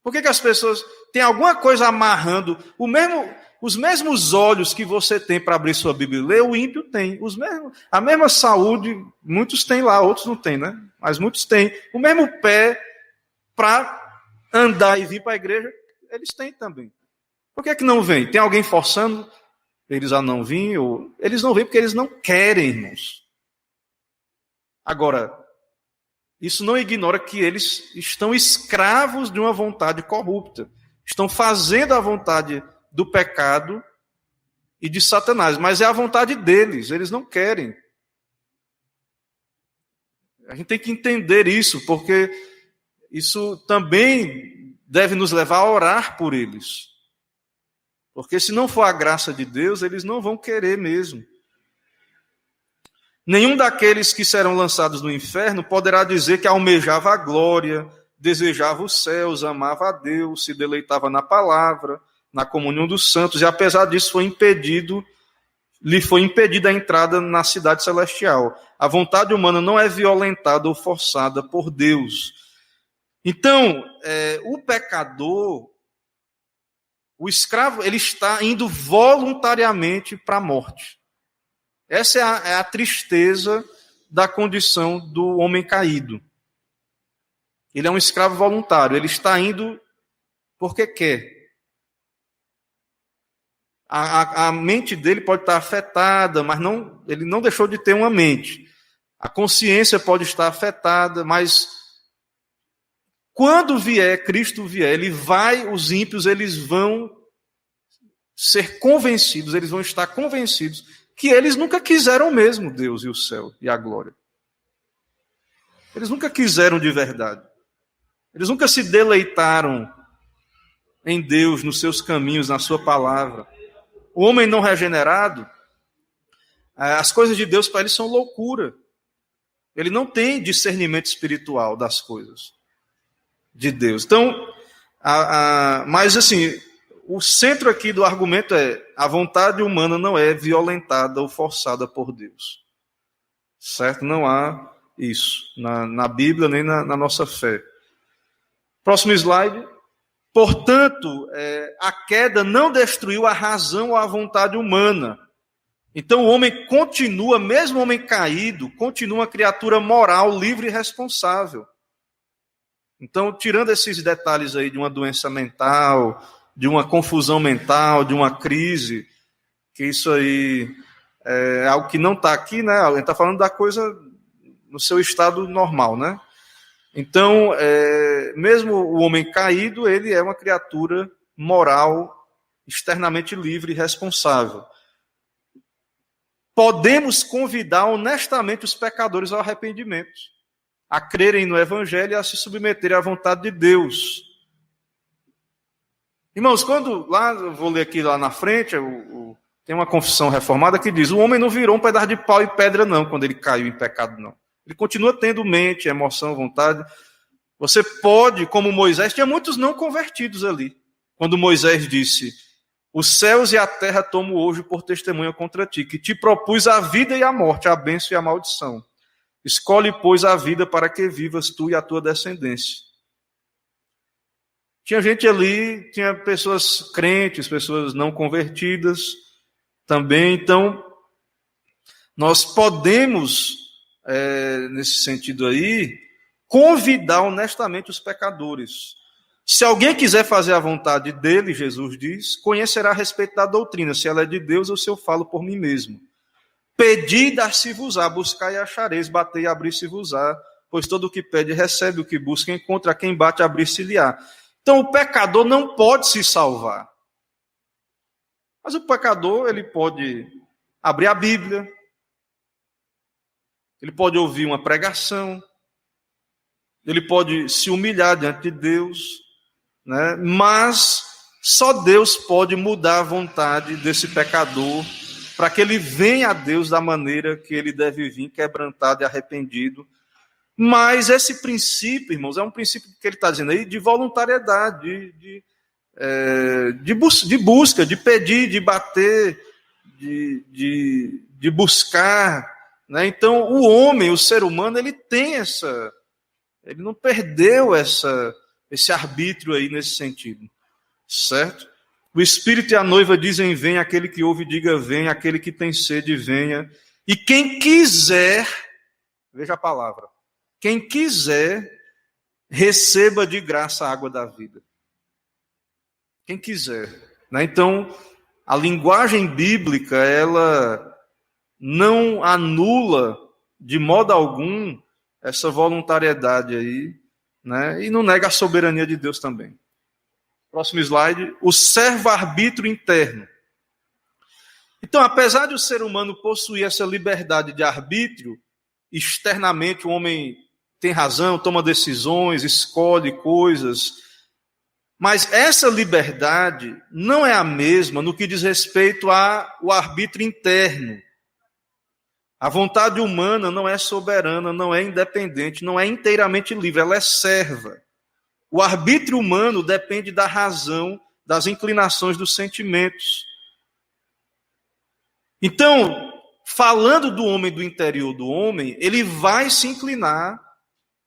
Por que as pessoas... Tem alguma coisa amarrando... Os mesmos olhos que você tem para abrir sua Bíblia e ler, o ímpio tem. A mesma saúde, muitos têm lá, outros não têm, né? Mas muitos têm. O mesmo pé para andar e vir para a igreja, eles têm também. Por que não vêm? Tem alguém forçando eles a não vir? Ou... Eles não vêm porque eles não querem, irmãos. Agora, isso não ignora que eles estão escravos de uma vontade corrupta. Estão fazendo a vontade do pecado e de Satanás. Mas é a vontade deles, eles não querem. A gente tem que entender isso, porque isso também deve nos levar a orar por eles. Porque se não for a graça de Deus, eles não vão querer mesmo. Nenhum daqueles que serão lançados no inferno poderá dizer que almejava a glória, desejava os céus, amava a Deus, se deleitava na palavra, na comunhão dos santos, e apesar disso lhe foi impedida a entrada na cidade celestial. A vontade humana não é violentada ou forçada por Deus. Então, o pecador, o escravo, ele está indo voluntariamente para a morte. Essa é a tristeza da condição do homem caído. Ele é um escravo voluntário, ele está indo porque quer. A mente dele pode estar afetada, mas ele não deixou de ter uma mente. A consciência pode estar afetada, mas quando Cristo vier, os ímpios, eles vão ser convencidos, eles vão estar convencidos que eles nunca quiseram mesmo Deus e o céu e a glória. Eles nunca quiseram de verdade. Eles nunca se deleitaram em Deus, nos seus caminhos, na sua palavra. O homem não regenerado, as coisas de Deus para ele são loucura. Ele não tem discernimento espiritual das coisas de Deus. Então, mas assim, o centro aqui do argumento é: a vontade humana não é violentada ou forçada por Deus. Certo? Não há isso na Bíblia nem na nossa fé. Próximo slide. Portanto, a queda não destruiu a razão ou a vontade humana. Então o homem continua, mesmo o homem caído, continua uma criatura moral, livre e responsável. Então, tirando esses detalhes aí de uma doença mental, de uma confusão mental, de uma crise, que isso aí é algo que não está aqui, né? A gente está falando da coisa no seu estado normal, né? Então, mesmo o homem caído, ele é uma criatura moral, externamente livre e responsável. Podemos convidar honestamente os pecadores ao arrependimento, a crerem no Evangelho e a se submeterem à vontade de Deus. Irmãos, eu vou ler aqui lá na frente, tem uma confissão reformada que diz: o homem não virou um pedaço de pau e pedra não, quando ele caiu em pecado não. Ele continua tendo mente, emoção, vontade. Você pode, como Moisés, tinha muitos não convertidos ali. Quando Moisés disse: os céus e a terra tomo hoje por testemunha contra ti, que te propus a vida e a morte, a bênção e a maldição. Escolhe, pois, a vida para que vivas tu e a tua descendência. Tinha gente ali, tinha pessoas crentes, pessoas não convertidas também. Então, nós podemos, nesse sentido aí, convidar honestamente os pecadores. Se alguém quiser fazer a vontade dele, Jesus diz, conhecerá a respeito da doutrina, se ela é de Deus ou se eu falo por mim mesmo. Pedi e dar-se-vos-á, buscai e achareis, batei e abrir-se-vos-á, pois todo o que pede recebe, o que busca encontra, a quem bate abrir-se-lhe-á. Então o pecador não pode se salvar. Mas o pecador, ele pode abrir a Bíblia, ele pode ouvir uma pregação, ele pode se humilhar diante de Deus, né? Mas só Deus pode mudar a vontade desse pecador para que ele venha a Deus da maneira que ele deve vir, quebrantado e arrependido, Mas esse princípio, irmãos, é um princípio que ele está dizendo aí de voluntariedade, de busca, de pedir, de bater, de buscar. Né? Então, o homem, o ser humano, ele tem ele não perdeu esse arbítrio aí nesse sentido, certo? O Espírito e a noiva dizem: vem, aquele que ouve, diga vem, aquele que tem sede, venha. E quem quiser, veja a palavra, quem quiser, receba de graça a água da vida. Quem quiser. Né? Então, a linguagem bíblica, ela não anula de modo algum essa voluntariedade aí, né? E não nega a soberania de Deus também. Próximo slide. O servo-arbítrio interno. Então, apesar de o ser humano possuir essa liberdade de arbítrio, externamente o homem tem razão, toma decisões, escolhe coisas, mas essa liberdade não é a mesma no que diz respeito ao arbítrio interno. A vontade humana não é soberana, não é independente, não é inteiramente livre, ela é serva. O arbítrio humano depende da razão, das inclinações, dos sentimentos. Então, falando do homem, do interior do homem, ele vai se inclinar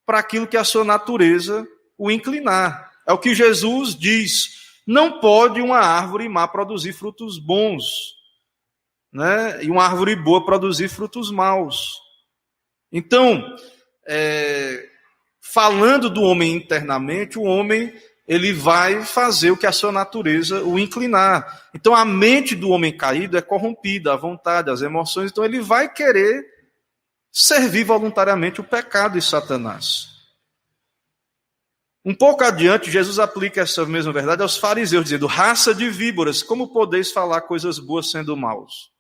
para aquilo que a sua natureza o inclinar. É o que Jesus diz: não pode uma árvore má produzir frutos bons, né? E uma árvore boa produzir frutos maus. Então, falando do homem internamente, o homem ele vai fazer o que a sua natureza o inclinar. Então, a mente do homem caído é corrompida, a vontade, as emoções, então ele vai querer servir voluntariamente o pecado de Satanás. Um pouco adiante, Jesus aplica essa mesma verdade aos fariseus, dizendo: raça de víboras, como podeis falar coisas boas sendo maus?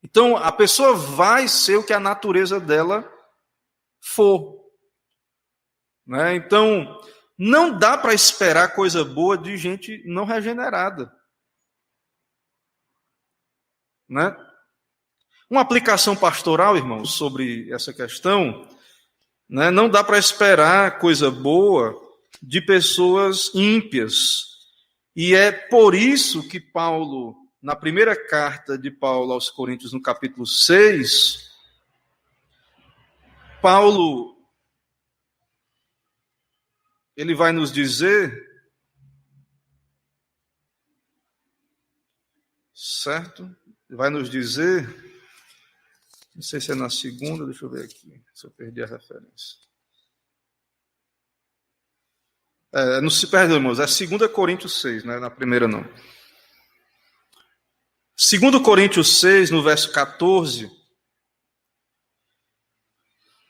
Então, a pessoa vai ser o que a natureza dela for. Né? Então, não dá para esperar coisa boa de gente não regenerada. Né? Uma aplicação pastoral, irmãos, sobre essa questão, né? Não dá para esperar coisa boa de pessoas ímpias. E é por isso que Paulo, na primeira carta de Paulo aos Coríntios, no capítulo 6, Paulo, ele vai nos dizer, certo? Ele vai nos dizer, não sei se é na segunda, deixa eu ver aqui, se eu perdi a referência. Não se perde, irmãos, é 2 Coríntios 6, não é na primeira não. 2 Coríntios 6, no verso 14,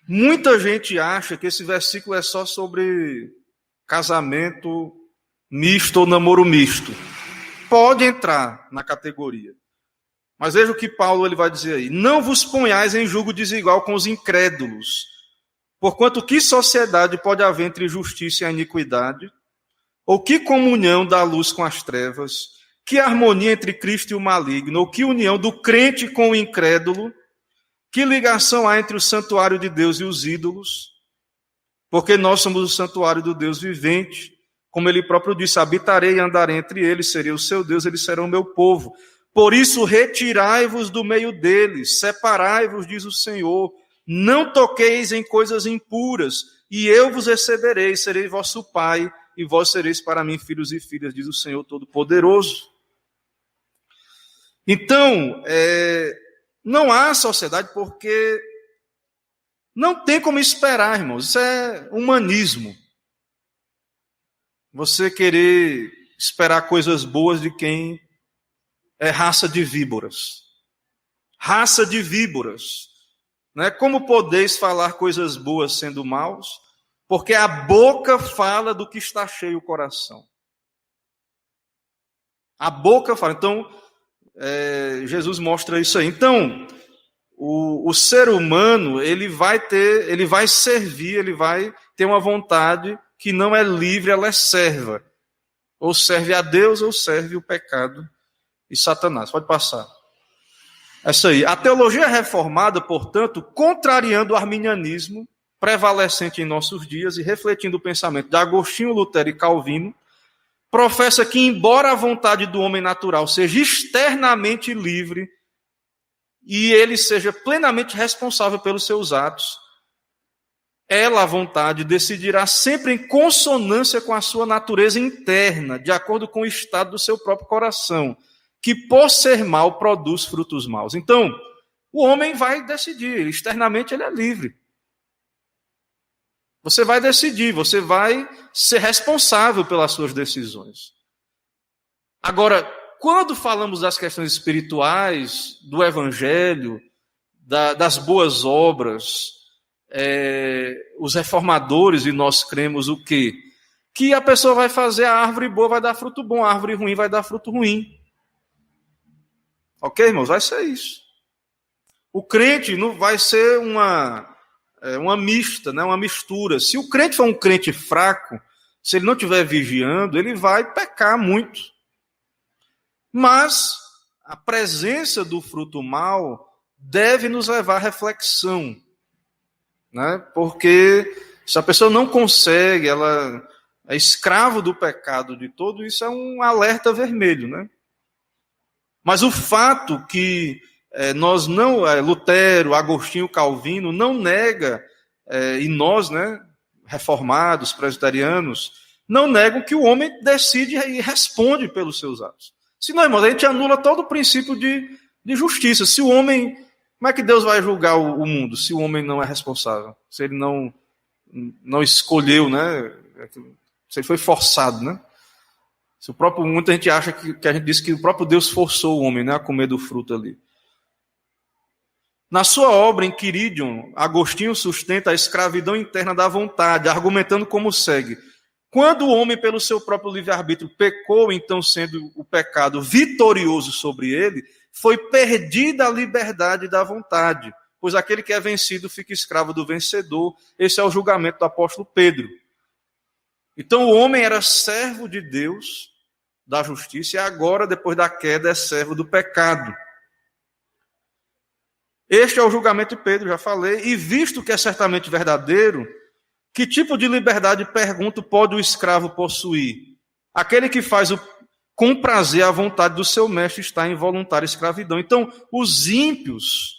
muita gente acha que esse versículo é só sobre casamento misto ou namoro misto. Pode entrar na categoria. Mas veja o que Paulo ele vai dizer aí: não vos ponhais em julgo desigual com os incrédulos, porquanto que sociedade pode haver entre justiça e iniquidade? Ou que comunhão da luz com as trevas? Que harmonia entre Cristo e o maligno? Ou que união do crente com o incrédulo? Que ligação há entre o santuário de Deus e os ídolos? Porque nós somos o santuário do Deus vivente. Como ele próprio disse: habitarei e andarei entre eles, serei o seu Deus, eles serão o meu povo. Por isso retirai-vos do meio deles, separai-vos, diz o Senhor. Não toqueis em coisas impuras, e eu vos receberei, serei vosso pai, e vós sereis para mim filhos e filhas, diz o Senhor Todo-Poderoso. Então, não há sociedade porque não tem como esperar, irmãos. Isso é humanismo. Você querer esperar coisas boas de quem é raça de víboras. Raça de víboras. Né? Como podeis falar coisas boas sendo maus? Porque a boca fala do que está cheio o coração. A boca fala. Então, Jesus mostra isso aí. Então, o ser humano, ele vai servir, ele vai ter uma vontade que não é livre, ela é serva. Ou serve a Deus, ou serve o pecado e Satanás. Pode passar. Essa aí. A teologia reformada, portanto, contrariando o arminianismo prevalecente em nossos dias e refletindo o pensamento de Agostinho, Lutero e Calvino, professa que, embora a vontade do homem natural seja externamente livre e ele seja plenamente responsável pelos seus atos, ela, a vontade, decidirá sempre em consonância com a sua natureza interna, de acordo com o estado do seu próprio coração, que, por ser mau, produz frutos maus. Então, o homem vai decidir, externamente ele é livre. Você vai decidir, você vai ser responsável pelas suas decisões. Agora, quando falamos das questões espirituais, do evangelho, das boas obras, os reformadores, e nós cremos o quê? Que a pessoa vai fazer a árvore boa, vai dar fruto bom, a árvore ruim vai dar fruto ruim. Ok, irmãos? Vai ser isso. O crente não vai ser uma mista, né? Uma mistura. Se o crente for um crente fraco, se ele não estiver vigiando, ele vai pecar muito. Mas a presença do fruto mau deve nos levar à reflexão, né? Porque se a pessoa não consegue, ela é escravo do pecado de todo, isso é um alerta vermelho, né? Mas o fato que nós não, Lutero, Agostinho, Calvino, não nega, e nós, né, reformados, presbiterianos, não negam que o homem decide e responde pelos seus atos. Senão, irmãos, a gente anula todo o princípio de justiça. Se o homem, como é que Deus vai julgar o mundo se o homem não é responsável? Se ele não escolheu, né? Se ele foi forçado, né? Se o próprio, muita gente acha que a gente diz que o próprio Deus forçou o homem, né, a comer do fruto ali. Na sua obra, Enquiridion, Agostinho sustenta a escravidão interna da vontade, argumentando como segue: quando o homem, pelo seu próprio livre-arbítrio, pecou, então sendo o pecado vitorioso sobre ele, foi perdida a liberdade da vontade, pois aquele que é vencido fica escravo do vencedor. Esse é o julgamento do apóstolo Pedro. Então o homem era servo de Deus, da justiça, e agora, depois da queda, é servo do pecado. Este é o julgamento de Pedro, já falei, e visto que é certamente verdadeiro, que tipo de liberdade, pergunto, pode o escravo possuir? Aquele que faz com prazer a vontade do seu mestre está em voluntária escravidão. Então, os ímpios,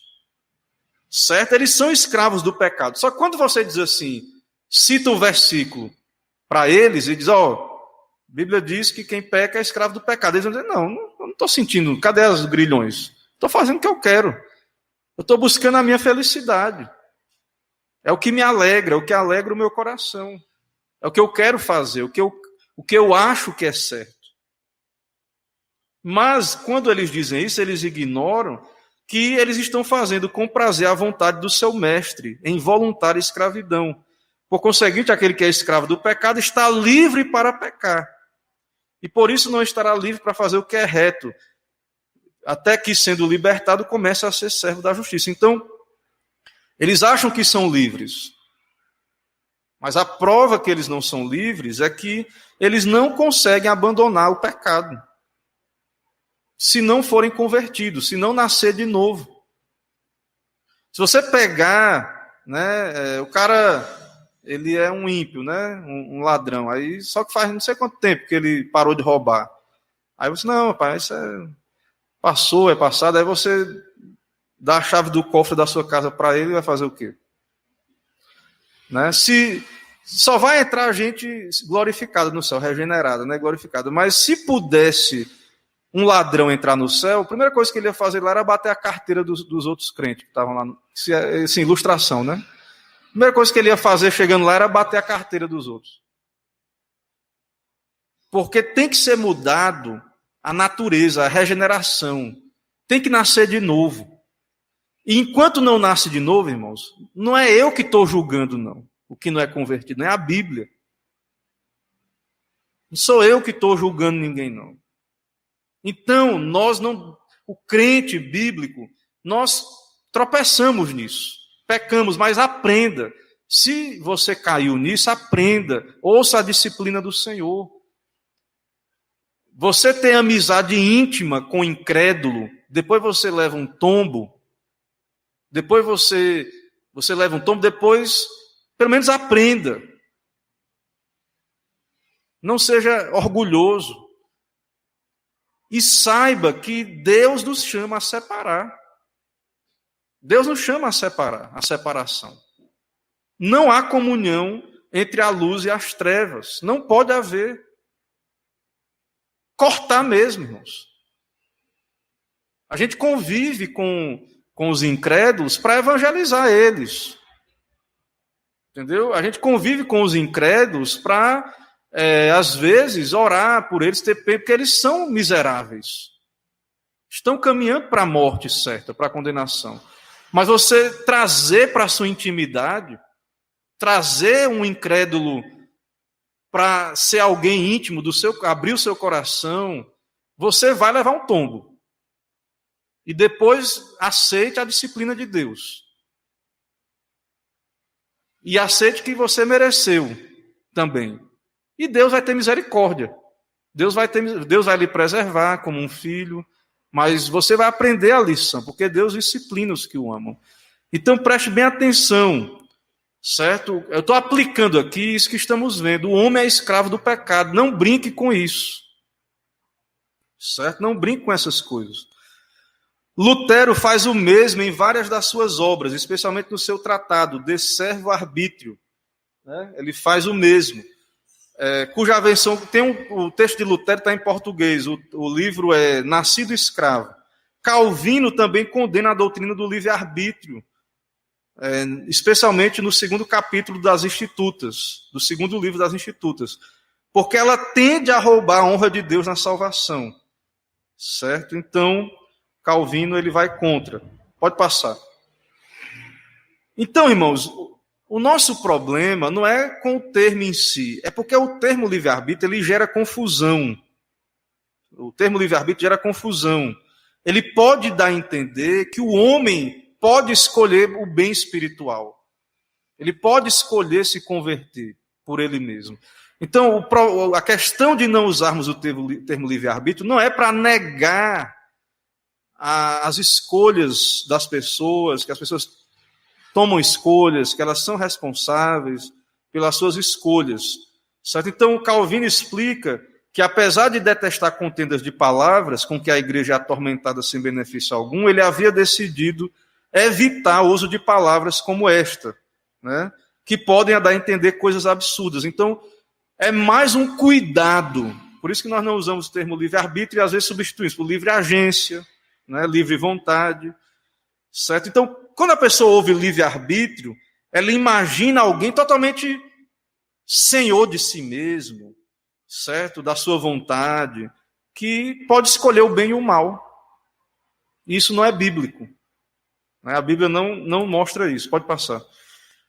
certo? Eles são escravos do pecado. Só que quando você diz assim, cita o versículo para eles e diz, a Bíblia diz que quem peca é escravo do pecado. Eles vão dizer, não estou sentindo, cadê as grilhões? Estou fazendo o que eu quero. Eu estou buscando a minha felicidade. É o que me alegra, é o que alegra o meu coração. É o que eu quero fazer, o que eu acho que é certo. Mas, quando eles dizem isso, eles ignoram que eles estão fazendo com prazer a vontade do seu mestre, em voluntária escravidão. Por conseguinte, aquele que é escravo do pecado está livre para pecar. E por isso não estará livre para fazer o que é reto, até que, sendo libertado, comece a ser servo da justiça. Então, eles acham que são livres. Mas a prova que eles não são livres é que eles não conseguem abandonar o pecado, se não forem convertidos, se não nascer de novo. Se você pegar, né, o cara, ele é um ímpio, né, um ladrão, aí só que faz não sei quanto tempo que ele parou de roubar. Aí você, não, pai, isso passou, é passado, aí você dá a chave do cofre da sua casa para ele e vai fazer o quê? Né? Se só vai entrar gente glorificada no céu, regenerada, né, glorificada. Mas se pudesse um ladrão entrar no céu, a primeira coisa que ele ia fazer lá era bater a carteira dos outros crentes que estavam lá. Assim, ilustração, né? A primeira coisa que ele ia fazer chegando lá era bater a carteira dos outros. Porque tem que ser mudado a natureza, a regeneração. Tem que nascer de novo. E enquanto não nasce de novo, irmãos, não é eu que estou julgando, não. O que não é convertido, não é a Bíblia. Não sou eu que estou julgando ninguém, não. Então, o crente bíblico, nós tropeçamos nisso, pecamos, mas aprenda. Se você caiu nisso, aprenda, ouça a disciplina do Senhor. Você tem amizade íntima com o incrédulo, depois você leva um tombo, depois você leva um tombo, depois, pelo menos aprenda. Não seja orgulhoso. E saiba que Deus nos chama a separar. Deus nos chama a separar, a separação. Não há comunhão entre a luz e as trevas. Não pode haver. Cortar mesmo, irmãos. A gente convive com os incrédulos para evangelizar eles. Entendeu? A gente convive com os incrédulos para, às vezes, orar por eles, porque eles são miseráveis. Estão caminhando para a morte certa, para a condenação. Mas você trazer para a sua intimidade, trazer um incrédulo para ser alguém íntimo, abrir o seu coração, você vai levar um tombo. E depois aceite a disciplina de Deus. E aceite que você mereceu também. E Deus vai ter misericórdia. Deus vai lhe preservar como um filho. Mas você vai aprender a lição, porque Deus disciplina os que o amam. Então preste bem atenção. Certo? Eu estou aplicando aqui isso que estamos vendo. O homem é escravo do pecado. Não brinque com isso. Certo? Não brinque com essas coisas. Lutero faz o mesmo em várias das suas obras, especialmente no seu tratado, De Servo Arbítrio. Ele faz o mesmo. Cuja versão tem o texto de Lutero está em português. O livro é Nascido Escravo. Calvino também condena a doutrina do livre-arbítrio. Especialmente no segundo capítulo das Institutas, do segundo livro das Institutas, porque ela tende a roubar a honra de Deus na salvação, certo? Então, Calvino ele vai contra. Pode passar. Então, irmãos, o nosso problema não é com o termo em si, é porque o termo livre-arbítrio ele gera confusão. O termo livre-arbítrio gera confusão. Ele pode dar a entender que o homem pode escolher o bem espiritual. Ele pode escolher se converter por ele mesmo. Então, a questão de não usarmos o termo livre-arbítrio não é para negar as escolhas das pessoas, que as pessoas tomam escolhas, que elas são responsáveis pelas suas escolhas. Certo? Então, Calvino explica que, apesar de detestar contendas de palavras com que a igreja é atormentada sem benefício algum, ele havia decidido evitar o uso de palavras como esta, né, que podem dar a entender coisas absurdas. Então, é mais um cuidado. Por isso que nós não usamos o termo livre-arbítrio e às vezes substituímos por livre-agência, né, livre-vontade. Certo? Então, quando a pessoa ouve livre-arbítrio, ela imagina alguém totalmente senhor de si mesmo, certo? Da sua vontade, que pode escolher o bem e o mal. Isso não é bíblico. A Bíblia não mostra isso. Pode passar.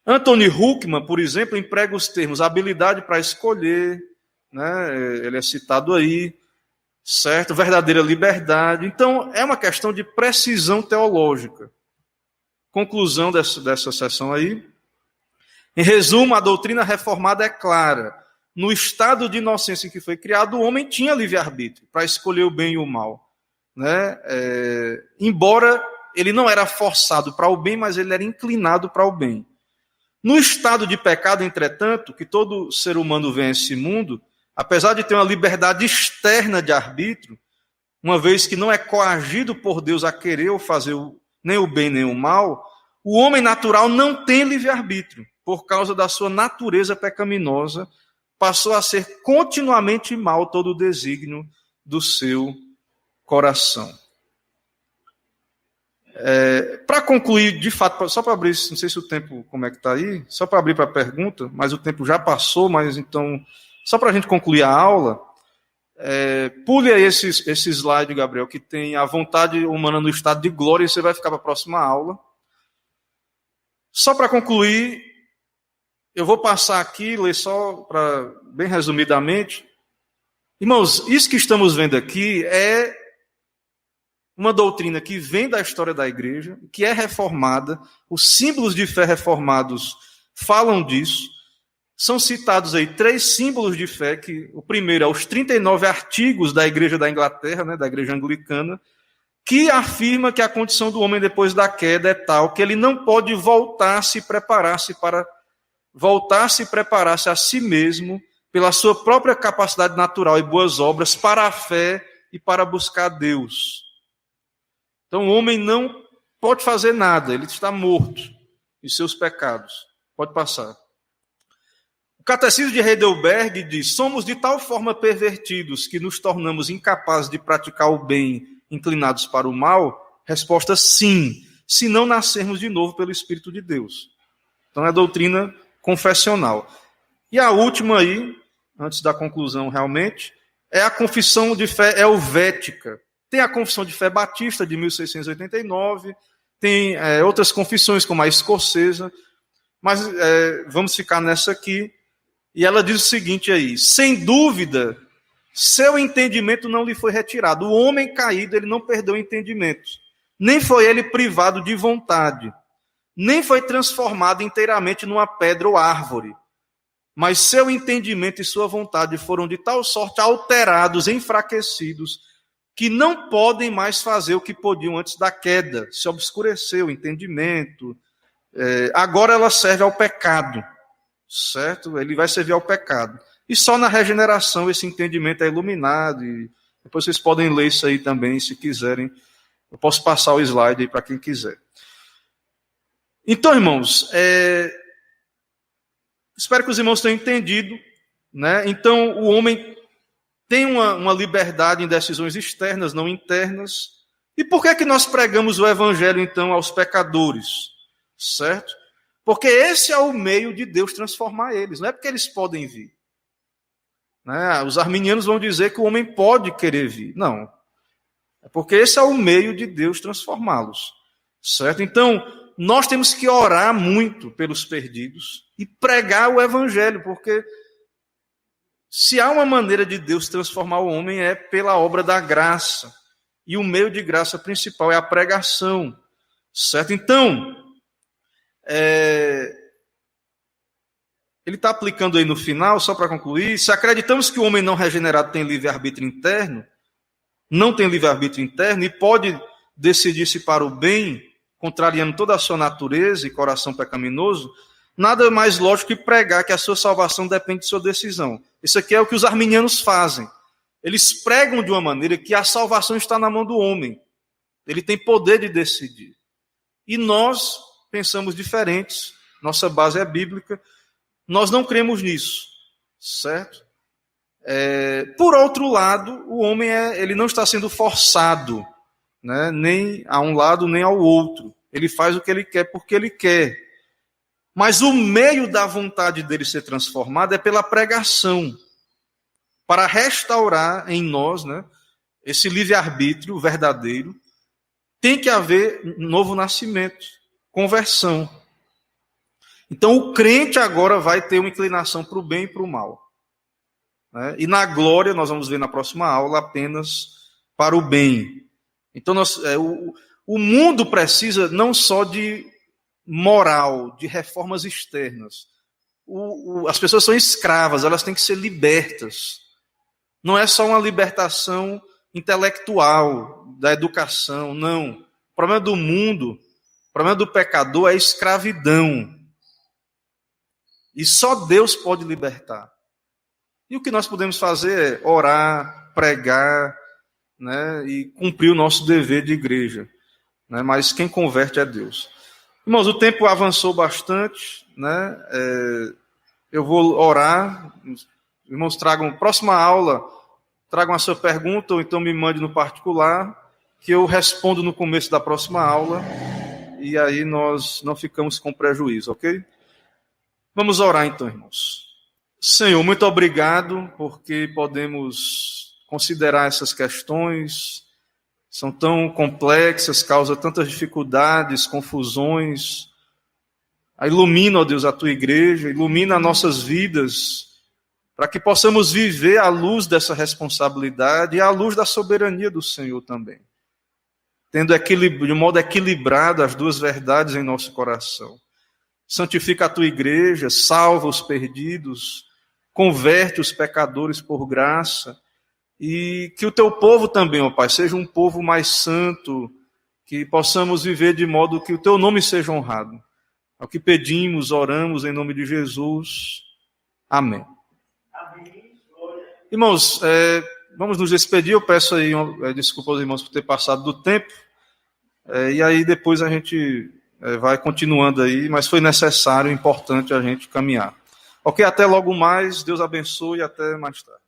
Anthony Huckman, por exemplo, emprega os termos habilidade para escolher, né? Ele é citado aí, certo? Verdadeira liberdade. Então, é uma questão de precisão teológica. Conclusão dessa sessão aí. Em resumo, a doutrina reformada é clara. No estado de inocência em que foi criado, o homem tinha livre-arbítrio para escolher o bem e o mal, né? Embora ele não era forçado para o bem, mas ele era inclinado para o bem. No estado de pecado, entretanto, que todo ser humano vem a esse mundo, apesar de ter uma liberdade externa de arbítrio, uma vez que não é coagido por Deus a querer ou fazer nem o bem nem o mal, o homem natural não tem livre-arbítrio. Por causa da sua natureza pecaminosa, passou a ser continuamente mal todo o desígnio do seu coração. Para concluir, de fato, só para abrir, não sei se o tempo, como é que está aí, só para abrir para a pergunta, mas o tempo já passou, mas então, só para a gente concluir a aula, pule aí esse slide, Gabriel, que tem a vontade humana no estado de glória, e você vai ficar para a próxima aula. Só para concluir, eu vou passar aqui, ler só bem resumidamente. Irmãos, isso que estamos vendo aqui é uma doutrina que vem da história da igreja, que é reformada, os símbolos de fé reformados falam disso. São citados aí 3 símbolos de fé, que o primeiro é os 39 artigos da igreja da Inglaterra, né, da igreja anglicana, que afirma que a condição do homem depois da queda é tal que ele não pode voltar-se e preparar-se a si mesmo pela sua própria capacidade natural e boas obras para a fé e para buscar Deus. Então o homem não pode fazer nada, ele está morto em seus pecados. Pode passar. O Catecismo de Heidelberg diz: somos de tal forma pervertidos que nos tornamos incapazes de praticar o bem, inclinados para o mal? Resposta: sim, se não nascermos de novo pelo Espírito de Deus. Então é a doutrina confessional. E a última aí, antes da conclusão realmente, é a confissão de fé helvética. Tem a confissão de fé batista de 1689, tem outras confissões como a escocesa, mas vamos ficar nessa aqui. E ela diz o seguinte aí: sem dúvida, seu entendimento não lhe foi retirado. O homem caído, ele não perdeu o entendimento. Nem foi ele privado de vontade. Nem foi transformado inteiramente numa pedra ou árvore. Mas seu entendimento e sua vontade foram de tal sorte alterados, enfraquecidos, que não podem mais fazer o que podiam antes da queda. Se obscureceu o entendimento. Agora ela serve ao pecado. Certo? Ele vai servir ao pecado. E só na regeneração esse entendimento é iluminado. E depois vocês podem ler isso aí também, se quiserem. Eu posso passar o slide aí para quem quiser. Então, irmãos, espero que os irmãos tenham entendido, né? Então, o homem tem uma liberdade em decisões externas, não internas. E por que nós pregamos o evangelho, então, aos pecadores? Certo? Porque esse é o meio de Deus transformar eles. Não é porque eles podem vir. Né? Os arminianos vão dizer que o homem pode querer vir. Não. É porque esse é o meio de Deus transformá-los. Certo? Então, nós temos que orar muito pelos perdidos e pregar o evangelho, porque se há uma maneira de Deus transformar o homem é pela obra da graça. E o meio de graça principal é a pregação. Certo? Então, ele está aplicando aí no final, só para concluir: se acreditamos que o homem não regenerado tem livre-arbítrio interno, não tem livre-arbítrio interno e pode decidir-se para o bem, contrariando toda a sua natureza e coração pecaminoso, nada mais lógico que pregar que a sua salvação depende de sua decisão. Isso aqui é o que os arminianos fazem. Eles pregam de uma maneira que a salvação está na mão do homem. Ele tem poder de decidir. E nós pensamos diferentes. Nossa base é bíblica. Nós não cremos nisso. Certo? Por outro lado, o homem ele não está sendo forçado, né, nem a um lado nem ao outro. Ele faz o que ele quer porque ele quer. Mas o meio da vontade dele ser transformado é pela pregação, para restaurar em nós, né, esse livre-arbítrio verdadeiro. Tem que haver novo nascimento, conversão. Então o crente agora vai ter uma inclinação para o bem e para o mal. Né? E na glória, nós vamos ver na próxima aula, apenas para o bem. Então o mundo precisa não só de moral, de reformas externas. As pessoas são escravas, elas têm que ser libertas. Não é só uma libertação intelectual, da educação, não. O problema do mundo, o problema do pecador é a escravidão. E só Deus pode libertar. E o que nós podemos fazer é orar, pregar, né, e cumprir o nosso dever de igreja. Né, mas quem converte é Deus. Irmãos, o tempo avançou bastante. Né, eu vou orar. Irmãos, próxima aula, tragam a sua pergunta, ou então me mande no particular, que eu respondo no começo da próxima aula, e aí nós não ficamos com prejuízo, ok? Vamos orar então, irmãos. Senhor, muito obrigado, porque podemos considerar essas questões, são tão complexas, causam tantas dificuldades, confusões. Ilumina, ó Deus, a tua igreja, ilumina nossas vidas, para que possamos viver à luz dessa responsabilidade e à luz da soberania do Senhor também, tendo de modo equilibrado as duas verdades em nosso coração. Santifica a tua igreja, salva os perdidos, converte os pecadores por graça, e que o teu povo também, ó Pai, seja um povo mais santo, que possamos viver de modo que o teu nome seja honrado. É o que pedimos, oramos em nome de Jesus. Amém. Irmãos, vamos nos despedir. Eu peço aí desculpa aos irmãos por ter passado do tempo. E aí depois a gente vai continuando aí, mas foi necessário, importante a gente caminhar. Ok, até logo mais. Deus abençoe e até mais tarde.